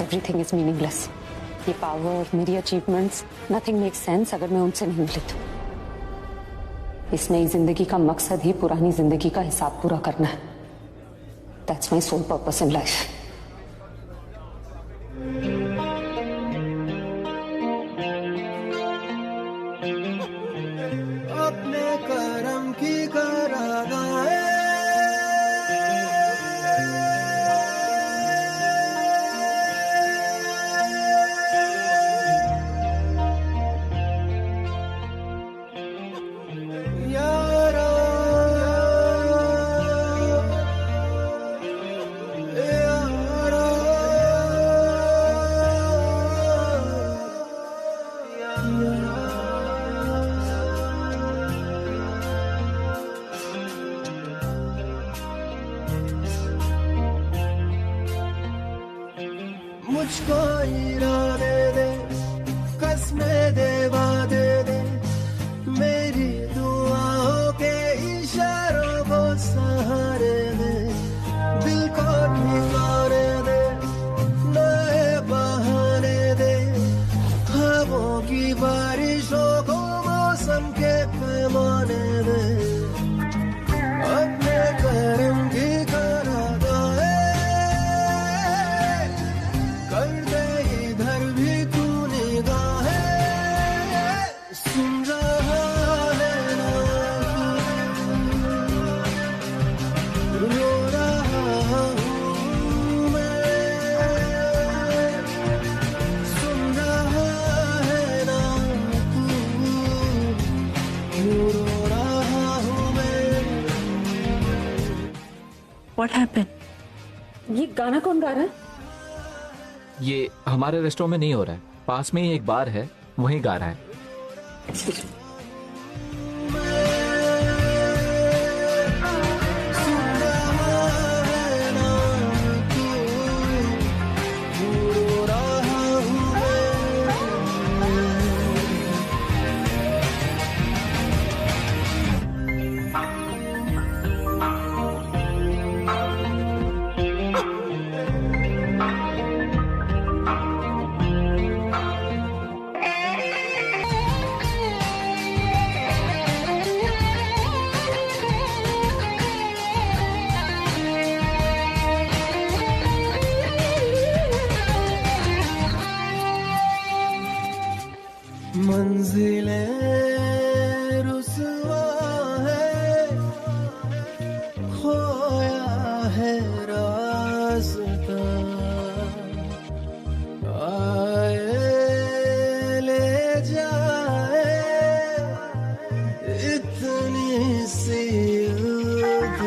Everything is meaningless. ये पावर, मेरी अचीवमेंट्स, नथिंग मेक्स सेंस अगर मैं उनसे नहीं मिली तो। इस नई जिंदगी का मकसद ही पुरानी जिंदगी का हिसाब पूरा करना है। That's my sole purpose in life. मुझको इरादे दे, कसमें दे, वादे दे, मेरी दुआओं के इशारों को सहारे दे, दिल को ठिकाने दे, नए बहाने दे, ख्वाबों की बारिशों को मौसम के पैमाने दे, अपने करम की करादाए कर दे, इधर भी तू निगाहें सुन रहा है ना, रो रहा हूँ मैं, सुन रहा है ना तू, रो रहा हूँ मैं। What happened? ये गाना कौन गा रहा है? ये हमारे रेस्टोरेंट में नहीं हो रहा है, पास में ही एक बार है, वहीं गा रहा है। मंजिलें रुसवा है, खोया है रास्ता, आए ले जाए इतनी सी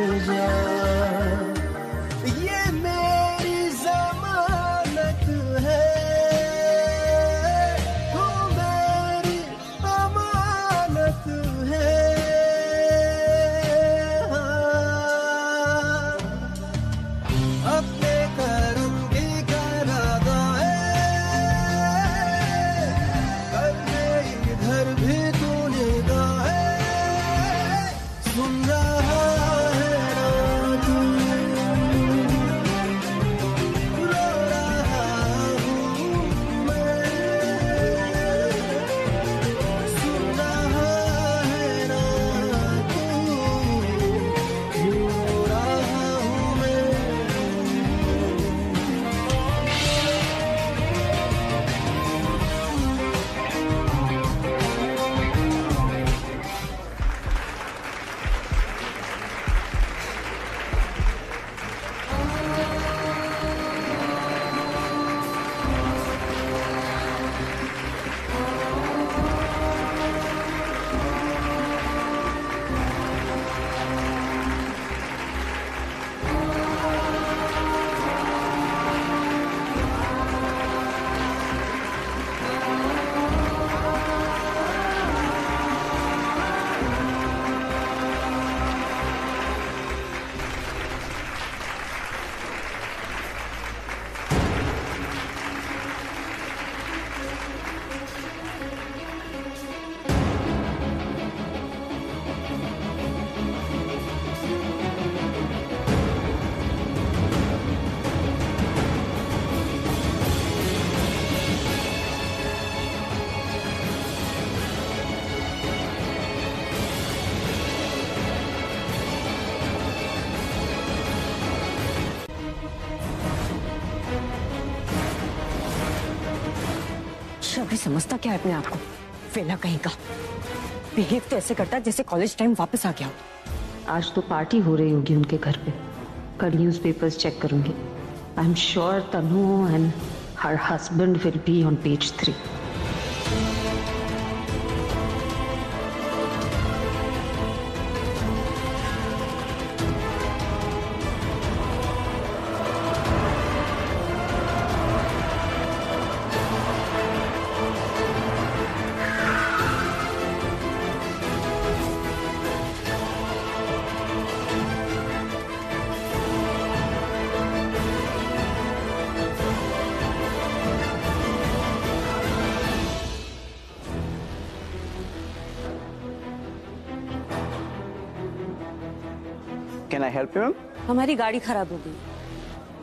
उलझा, ये मेरी जमानत है, अभी समझता क्या है अपने आप को, वेला कहीं का। बिहेव तो ऐसे करता है जैसे कॉलेज टाइम वापस आ गया हो। आज तो पार्टी हो रही होगी उनके घर पे, कल न्यूज़पेपर्स चेक करूंगी। I am sure Tanu and her husband will be on page 3। Can I help you? हमारी गाड़ी खराब हो गई।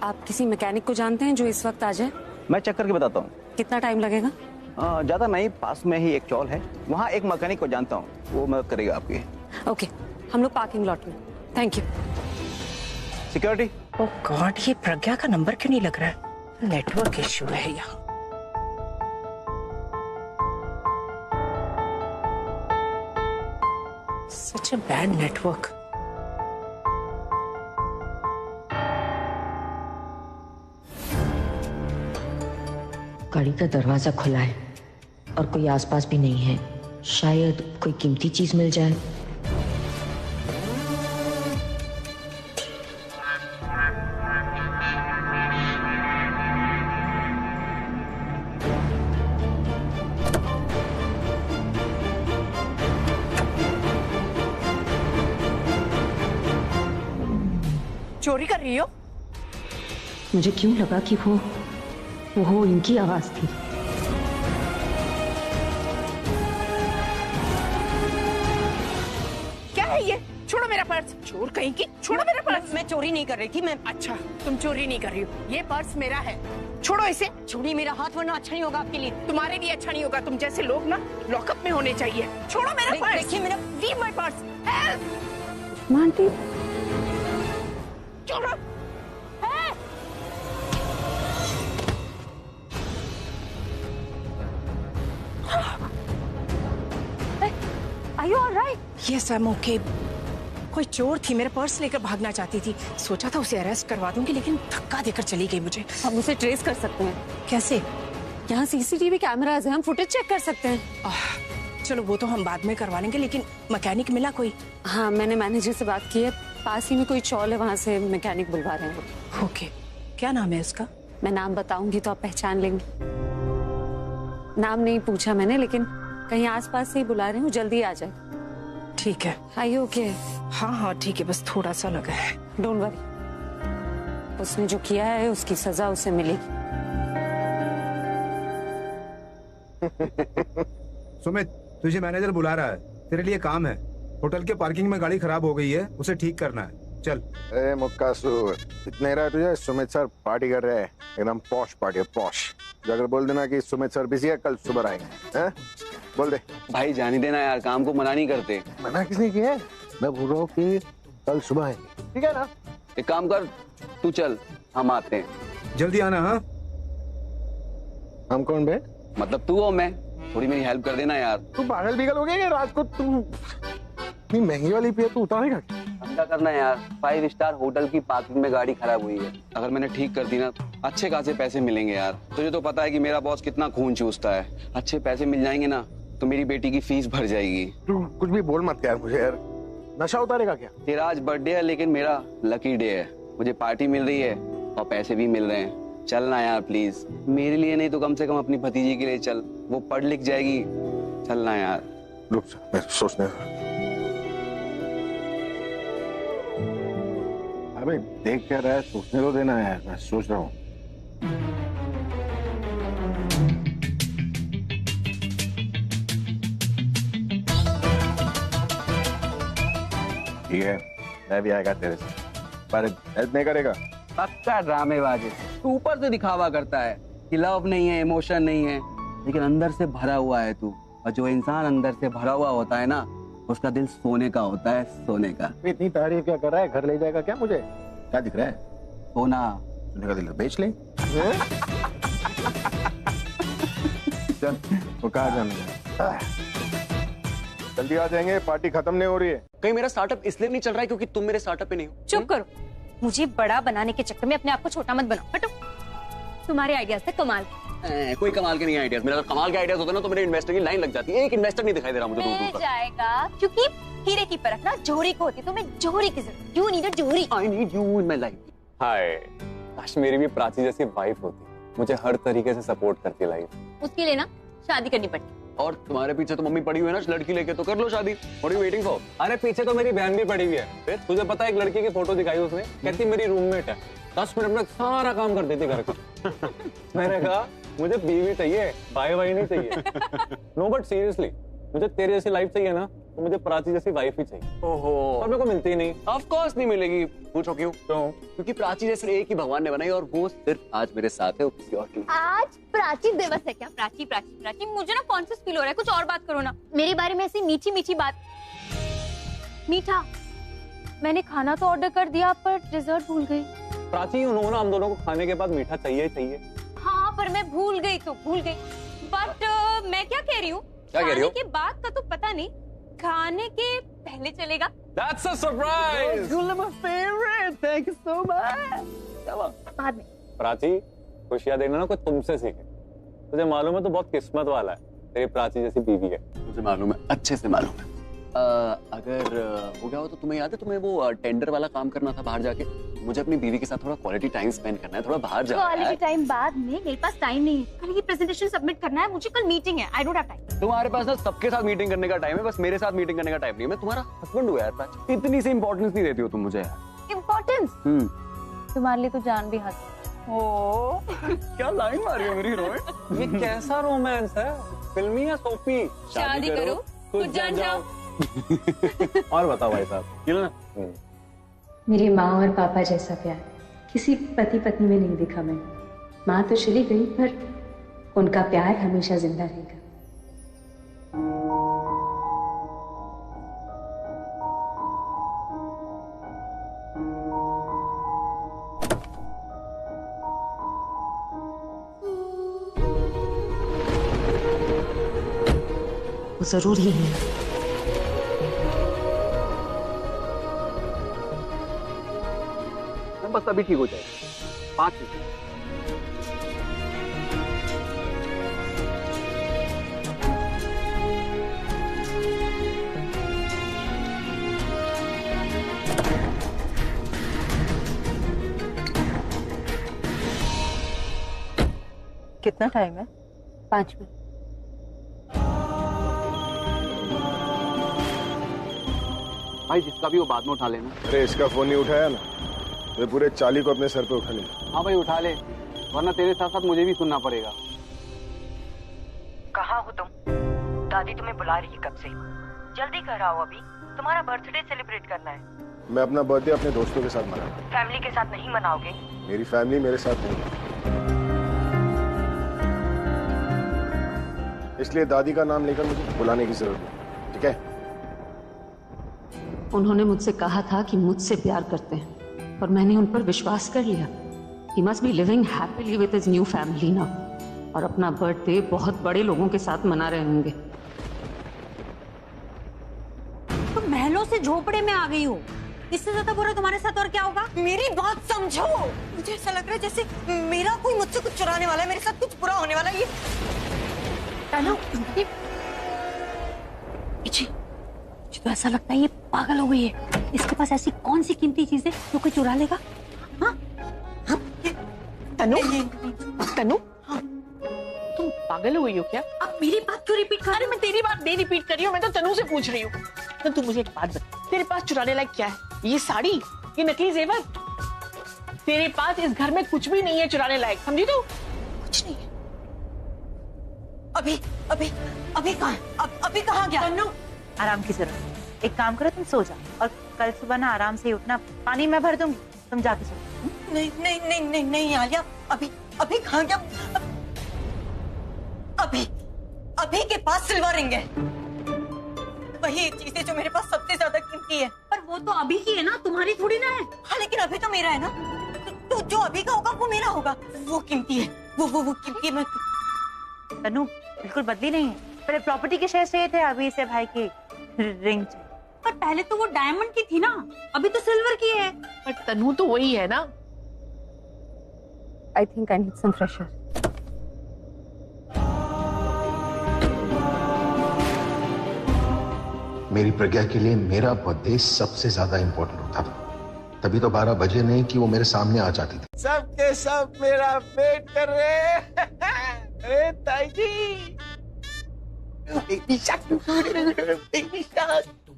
आप किसी मैकेनिक को जानते हैं जो इस वक्त आ जाए? मैं चेक करके बताता हूँ। कितना टाइम लगेगा? ज्यादा नहीं, पास में ही एक चौल है, वहाँ एक मैकेनिक को जानता हूँ, वो मदद करेगा आपकी। ओके, हम लोग पार्किंग लॉट में। Thank you. Security. Oh God, ये प्रज्ञा का नंबर क्यों नहीं लग रहा है? नेटवर्क इश्यू है यहाँ। सच अ बैड नेटवर्क। गाड़ी का दरवाजा खुला है और कोई आसपास भी नहीं है। शायद कोई कीमती चीज मिल जाए। चोरी कर रही हो? मुझे क्यों लगा कि वो इनकी आवाज थी। क्या है ये? छोड़ो मेरा पर्स। चोर कहीं की, छोड़ो मेरा पर्स। मैं चोरी नहीं कर रही थी। मैं अच्छा, तुम चोरी नहीं कर रही हो। ये पर्स मेरा है, छोड़ो इसे। छोड़ी मेरा हाथ, वरना अच्छा नहीं होगा आपके लिए। तुम्हारे लिए अच्छा नहीं होगा, तुम जैसे लोग ना लॉकअप में होने चाहिए। छोड़ो मेरा पर्स। देखिए मेरा, लीव माय पर्स। हेल्प। मांटी, छोड़ो। Are you all right? Yes, I'm okay. कोई चोर थी, मेरा पर्स लेकर भागना चाहती थी। सोचा था उसे अरेस्ट करवा दूंगी, लेकिन धक्का देकर चली गई मुझे। हम उसे ट्रेस कर सकते हैं। कैसे? यहाँ सीसीटीवी कैमराज हैं, हम फुटेज चेक कर सकते हैं। चलो वो तो हम बाद में करवा लेंगे, लेकिन मैकेनिक मिला कोई? हाँ, मैंने मैनेजर से बात की है। पास ही में कोई चौल है, वहाँ से मैकेनिक बुलवा रहे हैं। ओके, क्या नाम है उसका? मैं नाम बताऊंगी तो आप पहचान लेंगे। नाम नहीं पूछा मैंने, लेकिन कहीं आसपास से ही बुला रहे हूँ, जल्दी आ जाए। ठीक है। आई ओके? हाँ हाँ ठीक है, बस थोड़ा सा लगा है। डोंट वरी, उसने जो किया है उसकी सजा उसे मिलेगी। सुमित, तुझे मैनेजर बुला रहा है, तेरे लिए काम है। होटल के पार्किंग में गाड़ी खराब हो गई है, उसे ठीक करना है। चल। ए मुक्कासु, इतने रहा तुझे? सुमित सर पार्टी कर रहे हैं, एकदम पॉश पार्टी है, पॉश। जाकर बोल देना कि सुमित सर बिजी है, कल सुबह आएंगे। हैं? बोल दे। भाई जाने देना यार, काम को मना नहीं करते। मना किसने किया है? मैं बोल रहा हूँ कि कल सुबह आएंगे, ठीक है ना? एक काम कर, तू चल, हम आते हैं। जल्दी आना। हाँ, हम कौन बे? मतलब तू और मैं, थोड़ी मेरी हेल्प कर देना यार। तू पागल बिगल हो गया क्या? रात को तू इतनी महंगी वाली पिए, तू उतारेगा? क्या करना यार, 5 स्टार होटल की पार्किंग में गाड़ी खराब हुई है। अगर मैंने ठीक कर दी ना, अच्छे खासे पैसे मिलेंगे यार। तुझे तो पता है कि मेरा बॉस कितना खून चूसता है। अच्छे पैसे मिल जाएंगे ना तो मेरी बेटी की फीस भर जाएगी। तू कुछ भी बोल मत यार मुझे यार। नशा उतारेगा क्या? तेरा आज बर्थडे है, लेकिन मेरा लकी डे है। मुझे पार्टी मिल रही है और पैसे भी मिल रहे हैं। चलना यार प्लीज, मेरे लिए नहीं तो कम से कम अपनी भतीजी के लिए चल, वो पढ़ लिख जाएगी। चलना यार। रुक जा, मैं सोचने। अबे देख क्या रहा है, सोचने तो देना है, मैं सोच रहा हूँ। ठीक है, मैं भी आएगा तेरे से, पर हेल्प नहीं करेगा। पक्का ड्रामेबाज है तू। ऊपर से दिखावा करता है कि लव नहीं है, इमोशन नहीं है, लेकिन अंदर से भरा हुआ है तू। और जो इंसान अंदर से भरा हुआ होता है ना, उसका दिल सोने का होता है, सोने का। इतनी तारीफ क्या कर रहा है? घर ले जाएगा क्या मुझे? क्या दिख रहा है? सोना। सोने का दिल बेच ले। चल, वो कहाँ जाना? जल्दी आ जाएंगे, पार्टी खत्म नहीं हो रही है। कहीं मेरा स्टार्टअप इसलिए नहीं चल रहा है क्योंकि तुम मेरे स्टार्टअप पे नहीं हो? चुप करो, मुझे बड़ा बनाने के चक्कर में अपने आप को छोटा मत बनाओ। हटो। तुम्हारे आइडियाज थे कमाल। कोई कमाल के नहीं आइडियाज। मेरा कमाल के आइडियाज होता ना तो मेरे इन्वेस्टर की लाइन लग जाती है। एक इन्वेस्टर नहीं दिखाई दे रहा मुझे दूर दूर तक। जाएगा, क्योंकि हीरे की परख ना जोहरी को होती, तो मैं जोहरी की जरूरत। You need a johari. I need you in my life. हाय, काश मेरी भी प्राची जैसी वाइफ होती, मुझे हर तरीके से सपोर्ट करती लाइफ। उसके लिए ना शादी करनी पड़ती। और तुम्हारे पीछे तो मम्मी पड़ी हुई है ना लड़की लेके, तो कर लो शादी। What are you waiting for? अरे पीछे तो मेरी बहन भी पड़ी हुई है। फिर तुझे पता है, एक लड़की की फोटो दिखाई उसने, कहती मेरी रूममेट है, 10 मिनट में सारा काम कर देती घर का। मैंने कहा मुझे बीवी चाहिए, भाई नहीं चाहिए। नो बट सीरियसली, मुझे तेरे जैसी लाइफ चाहिए ना तो मुझे प्राची जैसी वाइफ ही चाहिए। ओहो, और मेरे को मिलती ही नहीं। ऑफ कोर्स नहीं मिलेगी। पूछो क्यों? क्योंकि प्राची जैसे एक ही भगवान ने बनाई और वो सिर्फ आज मेरे साथ है, वो किसी और की। आज प्राची दिवस है क्या? प्राची प्राची प्राची, मुझे ना कॉन्शियस फील हो रहा है, कुछ और बात करो ना। मेरे बारे में ऐसी मीठी मीठी बात। मीठा, मैंने खाना तो ऑर्डर कर दिया पर डिजर्ट भूल गई। प्राची, उन्होंने हम दोनों को खाने के बाद मीठा चाहिए ही चाहिए। हाँ, पर मैं भूल गई तो भूल गई। बट मैं क्या कह रही हूँ, क्या कह रही हो? खाने के बाद का तो पता नहीं, खाने के पहले चलेगा? That's a surprise! You're my favorite. Thank you so much. बाद में। प्राची, खुशियाँ देना ना कोई तुमसे सीखे। तुझे मालूम है तू बहुत किस्मत वाला है, तेरी प्राची जैसी बीवी है। मुझे मालूम है, अच्छे से मालूम है। अगर हो गया हो तो तुम्हें याद है, तुम्हें वो टेंडर वाला काम करना था बाहर जाके। मुझे अपनी बीवी के साथ थोड़ा क्वालिटी टाइम स्पेंड करना है, थोड़ा बाहर जाना है। क्वालिटी टाइम बाद में, मेरे पास टाइम नहीं है। कल ये प्रेजेंटेशन सबमिट करना है, मुझे कल मीटिंग है। I don't have time. तुम्हारे पास ना सबके साथ मीटिंग करने का टाइम है, बस मेरे साथ मीटिंग करने का टाइम नहीं है। मैं तुम्हारा हस्बैंड हूँ यार प्राची, इतनी सी इंपॉर्टेंस नहीं देती हो तुम मुझे यार। इम्पोर्टेंस? तुम्हारे लिए तो जान भी हाथ। क्या लाइन मारी है मेरी हीरोइन। ये कैसा रोमांस है, फिल्मी या सोपी? शादी करो, खुद जान जाओ। और बताओ भाई साहब, ये ना मेरी माँ और पापा जैसा प्यार किसी पति पत्नी में नहीं दिखा मैंने। माँ तो चली गई पर उनका प्यार हमेशा जिंदा रहेगा। वो जरूरी है। बस अभी ठीक हो जाएगा, 5 मिनट। कितना टाइम है? 5 मिनट। भाई जिसका भी वो बाद में उठा लेना। अरे इसका फोन नहीं उठाया ना, मैं पूरे 40 को अपने सर पे उठा लिया। हाँ भाई उठा ले, वरना तेरे साथ साथ मुझे भी सुनना पड़ेगा। कहाँ हो तुम? दादी तुम्हें बुला रही है कब से। जल्दी घर आओ, अभी तुम्हारा बर्थडे सेलिब्रेट करना है। मैं अपना बर्थडे अपने दोस्तों के साथ मनाऊंगा। फैमिली के साथ नहीं मनाओगे? मेरी फैमिली मेरे साथ नहीं है, इसलिए दादी का नाम लेकर मुझे बुलाने की जरूरत नहीं, ठीक है? उन्होंने मुझसे कहा था कि मुझसे प्यार करते हैं और मैंने उन पर विश्वास कर लिया। He must be living happily with his new family now और अपना बर्थडे बहुत बड़े लोगों के साथ मना रहे होंगे। तुम महलों से झोपड़े में आ गई हो, इससे ज्यादा बुरा तुम्हारे साथ और क्या होगा? मेरी बात समझो। मुझे ऐसा लग रहा है जैसे मेरा कोई मुझसे कुछ चुराने वाला है, मेरे साथ कुछ बुरा होने वाला है। ये हेलो, मुझे तो ऐसा लगता है ये पागल हो गई है। इसके पास ऐसी कौन सी कीमती चीज है जो कोई चुरा लेगा? हाँ? हाँ? तनु, तनु, तुम पागल हो गई हो क्या? अब मेरी बात क्यों रिपीट कर रही? अरे मैं तेरी बात नहीं रिपीट कर रही हूँ, मैं तो तनु से पूछ रही हूँ। तो तू मुझे एक बात बता, तेरे पास चुराने लायक क्या है? ये साड़ी, ये नकली जेवर? तेरे पास इस घर में कुछ भी नहीं है चुराने लायक, समझी तू? कुछ नहीं है। अभी कहाँ गया? तनु, आराम की जरूरत। एक काम करो, तुम सो जाओ और कल सुबह ना आराम से उठना, पानी मैं भर दूंगी, तुम जाके सो। नहीं आलिया, अभी कहाँ गया? अभी के पास सिल्वर रिंग है, वही चीज है जो मेरे पास सबसे ज्यादा कीमती है। पर वो तो अभी की है ना, तुम्हारी थोड़ी ना है। हाँ, लेकिन अभी तो मेरा है ना, तो जो अभी का होगा वो मेरा होगा। वो कीमती है, वो कीमती है। मैं तनु बिल्कुल बदली नहीं है, पहले प्रॉपर्टी के शेयर चाहिए थे, अभी इसे भाई की रिंग चाहिए। पर पहले तो वो डायमंड की थी ना, अभी तो सिल्वर की है। पर तनु तो वही है ना। I think I need some fresh air. मेरी प्रज्ञा के लिए मेरा बर्थडे सबसे ज्यादा इम्पोर्टेंट होता था, तभी तो 12 बजे नहीं कि वो मेरे सामने आ जाती थी। सबके सब मेरा वेट कर रहे हैं। अरे ताई जी, बेबी शार्क,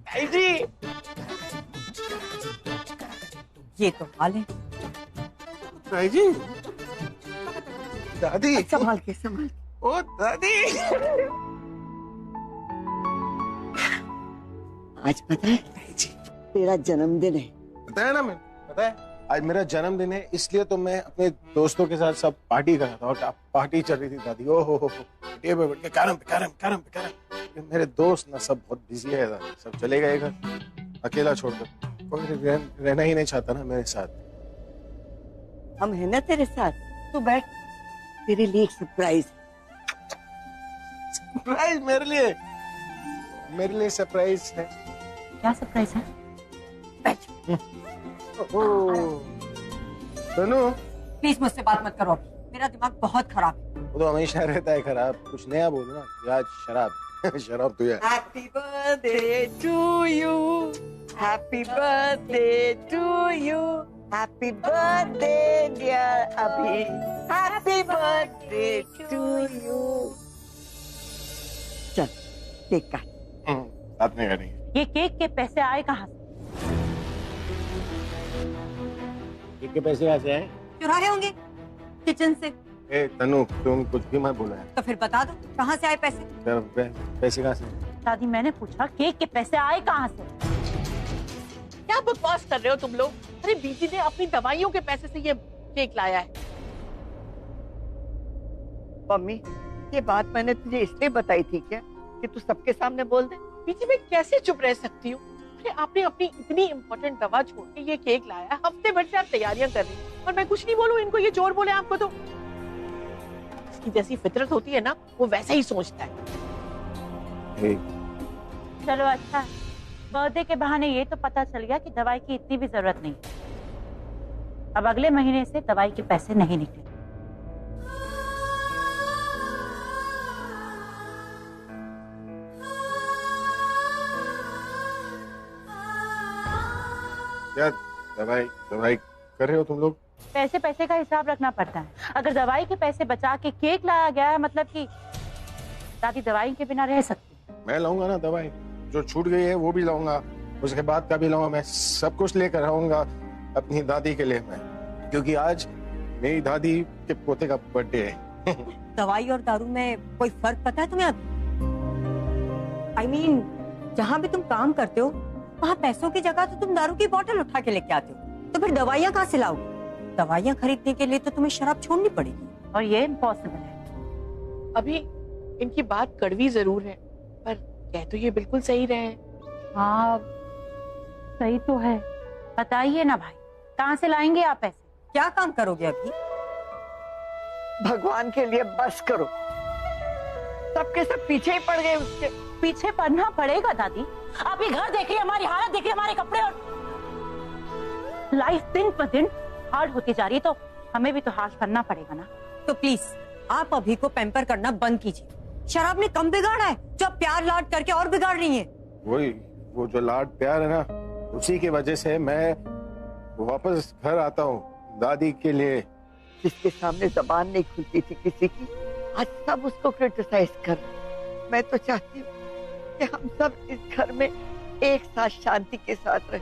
ताई जी। ये तो हाल है। ताई जी, दादी, संभाल के। ओ दादी। आज पता है तेरा जन्मदिन है। बताया ना मैं, पता है आज मेरा जन्मदिन है, इसलिए तो मैं अपने दोस्तों के साथ सब पार्टी कर रहा था और पार्टी चल रही थी दादी। ओ हो टेबल बैठ के कैरम। मेरे दोस्त ना सब बहुत बिजी है दादी, सब चले गए घर, अकेला छोड़कर। कोई रहना ही नहीं चाहता ना मेरे साथ। हम है ना तेरे साथ, तू बैठ, तेरे लिए एक सरप्राइज। सरप्राइज मेरे लिए सरप्राइज है। क्या सरप्राइज है? तनु प्लीज मुझसे बात मत करो, मेरा दिमाग बहुत खराब है। वो तो हमेशा रहता है खराब, कुछ नया बोलो ना। आज शराब शराब तो है। Happy birthday to you, happy birthday to you, happy birthday dear Abhi, happy birthday to you. चल केक काट। साथ में करेंगे। ये केक के पैसे आए कहाँ से? केक के पैसे कहाँ से आए? चुराए होंगे किचन से। ए तनु तुम कुछ भी मत बोलो। तो फिर बता दो कहाँ से आए पैसे? पैसे कहाँ से? दादी मैंने पूछा केक के पैसे आए कहाँ से? क्या बकवास कर रहे हो तुम लोग? अरे बीजी ने अपनी दवाइयों के पैसे से ये केक लाया है। मम्मी ये बात मैंने तुझे इसलिए बताई थी क्या कि तू सबके सामने बोल दे? बीजी मैं कैसे चुप रह सकती हूँ? अरे आपने अपनी इतनी इम्पोर्टेंट दवा छोड़ के ये केक लाया है, हफ्ते भर से आप तैयारियां कर रही हैं और मैं कुछ नहीं बोलूँ इनको, ये चोर बोले आपको? तो इसकी जैसी फितरत होती है ना, वो वैसा ही सोचता है। चलो अच्छा, बर्थडे के बहाने ये तो पता चल गया कि दवाई की इतनी भी जरूरत नहीं। अब अगले महीने से दवाई के पैसे नहीं निकले। क्या दवाई कर रहे हो तुम लोग? पैसे का हिसाब रखना पड़ता है। अगर दवाई के पैसे बचा के केक लाया गया है, मतलब कि दादी दवाई के बिना रह सकती। मैं लाऊंगा ना दवाई, जो छूट गई है वो भी लाऊंगा, उसके बाद का भी लाऊंगा। मैं सब कुछ लेकर आऊंगा अपनी दादी के लिए मैं, क्योंकि आज मेरी दादी के पोते का बर्थडे है। दवाई और दारू में कोई फर्क पता है तुम्हें? I mean, जहाँ भी तुम काम करते हो वहाँ पैसों की जगह तो तुम दारू की बोतल उठा के लेके आते हो, तो फिर दवाइयाँ कहाँ से लाओगे? दवाइयाँ खरीदने के लिए तो तुम्हें शराब छोड़नी पड़ेगी, और ये इम्पॉसिबल है। अभी इनकी बात कड़वी जरूर है, पर कह तो ये बिल्कुल सही रहे हैं। हाँ सही तो है। बताइए ना भाई, कहाँ से लाएंगे आप पैसे? क्या काम करोगे अभी? भगवान के लिए बस करो, सबके सब पीछे ही पड़ गए उसके। पीछे पड़ना पड़ेगा दादी, आप ये घर देखिए, हमारी हालत देखिए, हमारे कपड़े, और लाइफ दिन पर दिन हार्ड होती जा रही है, तो हमें भी तो हार्ड करना पड़ेगा ना। तो प्लीज आप अभी को पैम्पर करना बंद कीजिए। शराब ने कम बिगाड़ा है, जो प्यार लाड करके और बिगाड़ रही है। वो जो लाड प्यार है ना, उसी की वजह से मैं वापस घर आता हूँ दादी के लिए। जिसके सामने जबान नहीं खुलती थी किसी की, आज सब उसको क्रिटिसाइज कर। मैं तो चाहती हूँ कि हम सब इस घर में एक साथ शांति के साथ रहे।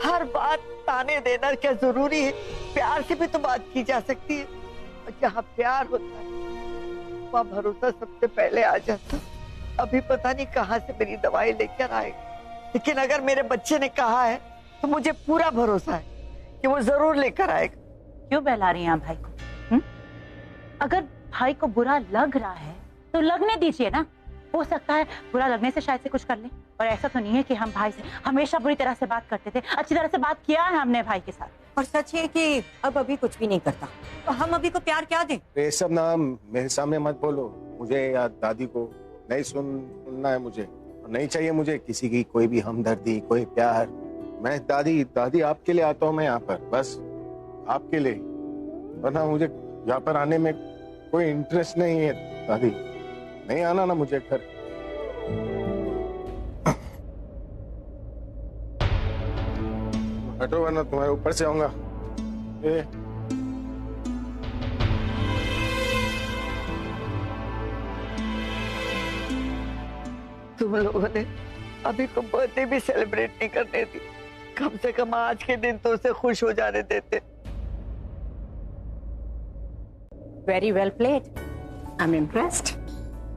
हर बात ताने देना क्या जरूरी है? प्यार से भी तो बात की जा सकती है, और जहाँ प्यार होता है वहाँ भरोसा सबसे पहले आ जाता। अभी पता नहीं कहाँ से मेरी दवाई लेकर आएगा, लेकिन अगर मेरे बच्चे ने कहा है तो मुझे पूरा भरोसा है कि वो जरूर लेकर आएगा। क्यों बहला रही हैं आप भाई को? अगर भाई को बुरा लग रहा है तो लगने दीजिए ना, हो सकता है बुरा लगने से शायद से कुछ कर ले। और ऐसा तो नहीं है कि हम भाई से हमेशा बुरी तरह से बात करते थे, अच्छी तरह से बात किया है हमने भाई के साथ। और सच है कि अब अभी कुछ भी नहीं करता, तो हम अभी को प्यार क्या दें? ये सब नाम मेरे सामने मत बोलो, मुझे या दादी को नहीं सुनना है मुझे, और नहीं चाहिए मुझे किसी की कोई भी हमदर्दी, कोई प्यार। मैं दादी आपके लिए आता हूँ मैं यहाँ पर, बस आपके लिए, वरना मुझे यहाँ पर आने में कोई इंटरेस्ट नहीं है। दादी नहीं आना ना मुझे घर। हटो वरना तुम्हारे ऊपर से आऊंगा। तुम लोगों ने अभी तो बर्थडे भी सेलिब्रेट नहीं करने दी, कम से कम आज के दिन तो उसे खुश हो जाने देते। Very well played, I am impressed.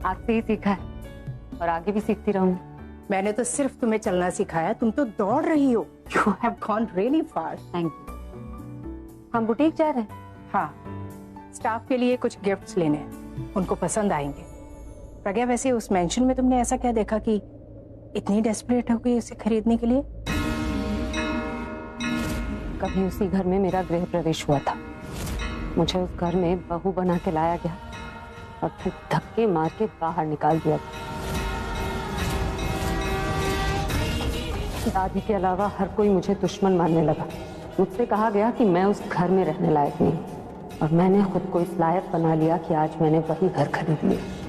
आज से ही सीखा है और आगे भी सीखती रहूंगी। मैंने तो सिर्फ तुम्हें चलना सिखाया, तुम तो दौड़ रही हो। You have gone really fast. Thank you. हम बुटीक जा रहे हैं। हाँ, स्टाफ के लिए कुछ गिफ्ट्स लेने हैं, उनको पसंद आएंगे। प्रज्ञा, वैसे उस मेंशन में तुमने ऐसा क्या देखा कि इतनी डेस्परेट हो गई उसे खरीदने के लिए? कभी उसी घर में मेरा गृह प्रवेश हुआ था। मुझे उस घर में बहू बना के लाया गया और फिर धक्के मार के बाहर निकाल दिया। दादी के अलावा हर कोई मुझे दुश्मन मानने लगा। मुझसे कहा गया कि मैं उस घर में रहने लायक नहीं, और मैंने खुद को इस लायक बना लिया कि आज मैंने वही घर खरीद लिया।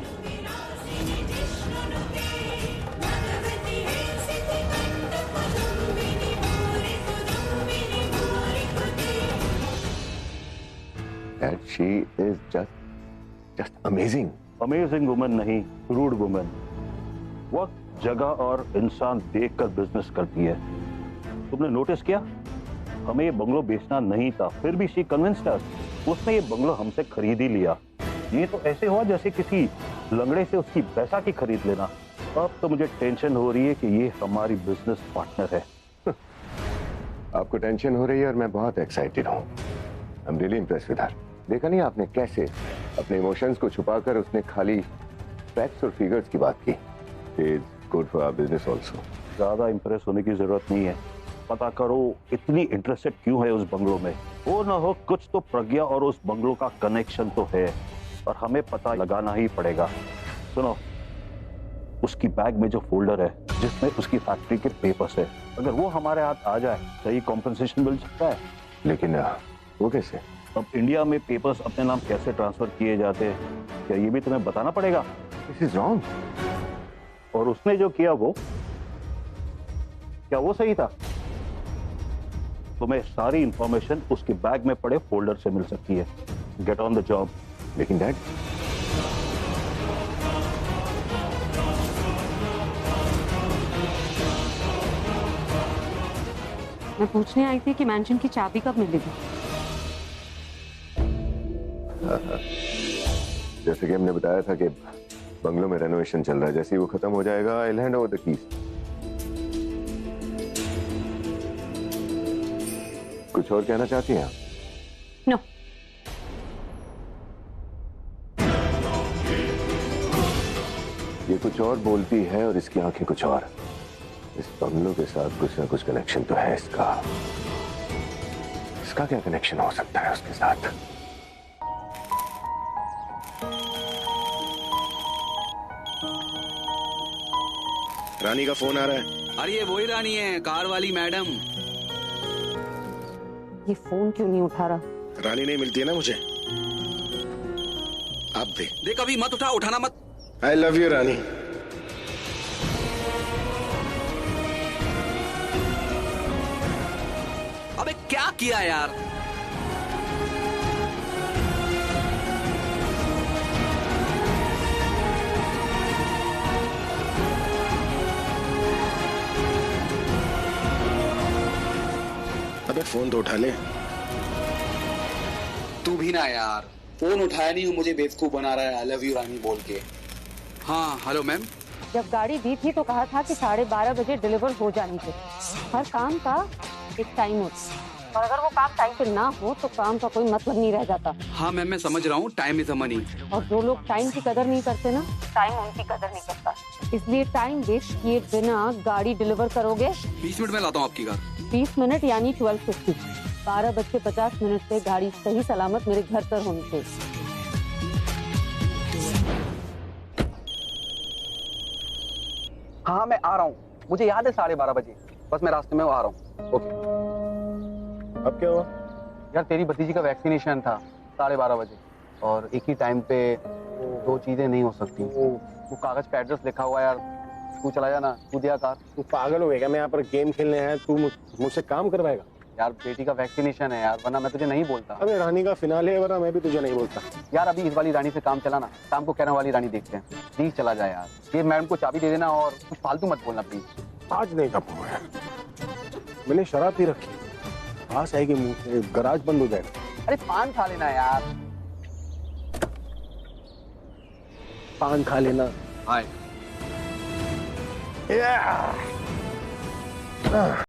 Dad, she is just amazing. Amazing woman नहीं, रूड वुमन। वक्त, जगह और इंसान देखकर बिजनेस करती है। तुमने नोटिस किया, हमें ये बंगलो बेचना नहीं था, फिर भी शी कन्विंस्ड अस। उसने ये बंगलो हमसे खरीद ही लिया। ये तो ऐसे हुआ जैसे किसी लंगड़े से उसकी बैसाखी खरीद लेना। अब तो मुझे टेंशन हो रही है कि ये हमारी बिजनेस पार्टनर है। आपको टेंशन हो रही है और मैं बहुत एक्साइटेड हूँ। I am really impressed with her. देखा नहीं आपने कैसे अपने इमोशंस को छुपाकर उसने खाली फैक्ट्स और फिगर्स की बात की। Is good for our business also. ज्यादा इंप्रेस होने की जरूरत नहीं है, पता करो इतनी इंटरेस्टेड क्यों है उस बंगलो में। हो ना हो, कुछ तो प्रज्ञा और उस बंगलो का कनेक्शन तो है, और हमें पता लगाना ही पड़ेगा। सुनो, उसकी बैग में जो फोल्डर है जिसमें उसकी फैक्ट्री के पेपर्स है, अगर वो हमारे हाथ आ जाए सही कॉम्पेंसेशन मिल सकता है। लेकिन वो कैसे? अब इंडिया में पेपर्स अपने नाम कैसे ट्रांसफर किए जाते हैं, क्या ये भी तुम्हें बताना पड़ेगा? This is wrong. और उसने जो किया वो क्या वो सही था? तुम्हें सारी इंफॉर्मेशन उसके बैग में पड़े फोल्डर से मिल सकती है। Get on the job. लेकिन डैड, मैं पूछने आई थी कि मैंशन की चाबी कब मिलेगी। जैसे कि हमने बताया था कि बंगलो में रेनोवेशन चल रहा है, जैसे ही वो खत्म हो जाएगा I will hand over the keys. कुछ और कहना चाहती हैं आप? नो। ये कुछ और बोलती है और इसकी आंखें कुछ और। इस बंगलों के साथ कुछ ना कुछ कनेक्शन तो है इसका। इसका क्या कनेक्शन हो सकता है उसके साथ? रानी का फोन आ रहा है। अरे ये वही रानी है, कार वाली मैडम। ये फोन क्यों नहीं उठा रहा? रानी नहीं मिलती है ना मुझे। आप भी देख, अभी मत उठा, उठाना मत। आई लव यू रानी। अबे क्या किया यार? अबे फोन तो उठा ले। तू भी ना यार, फोन उठाया नहीं, मुझे बेवकूफ बना रहा है आई लव यू रानी बोल के। हाँ हेलो मैम। जब गाड़ी दी थी तो कहा था कि 12:30 बजे डिलीवर हो जानी चाहिए। हर काम का एक टाइम होता है, और अगर वो काम टाइम पे ना हो तो काम का कोई मतलब नहीं रह जाता। हाँ मैम, मैं समझ रहा हूँ, टाइम इज मनी। और जो लोग टाइम की कदर नहीं करते ना, टाइम उनकी कदर नहीं करता। इसलिए टाइम वेस्ट किए बिना गाड़ी डिलीवर करोगे। 20 मिनट में लाता हूँ आपकी कार। 20 मिनट यानी 12:50। 12:50 से गाड़ी सही सलामत मेरे घर पर होनी चाहिए। हाँ मैं आ रहा हूँ, मुझे याद है 12:30 बजे, बस मैं रास्ते में आ रहा हूँ। ओके। अब क्या हुआ? यार तेरी भतीजी का वैक्सीनेशन था 12:30 बजे, और एक ही टाइम पे दो चीजें नहीं हो सकती। वो कागज पे एड्रेस लिखा हुआ है यार, तू चला जा ना, तू दिया कार। तू पागल हो गया? मैं यहाँ पर गेम खेलने आया, तू मुझसे काम करवाएगा? यार बेटी का वैक्सीनेशन है यार, वरना मैं तुझे नहीं बोलता। अबे रानी का फिनाले है, वरना मैं भी तुझे नहीं बोलता। यार अभी इस वाली रानी से काम चला ना, शाम को कहना वाली रानी देखते हैं। प्लीज चला जाए यार, ये मैडम को चाबी दे देना और कुछ फालतू मत बोलना प्लीज। आज नहीं का यार, मैंने शराब पी रखी, पास आएगी मुंह से, गराज बंद हो जाएगा। अरे पान खा लेना यार। पान खा लेना। हाय Yeah.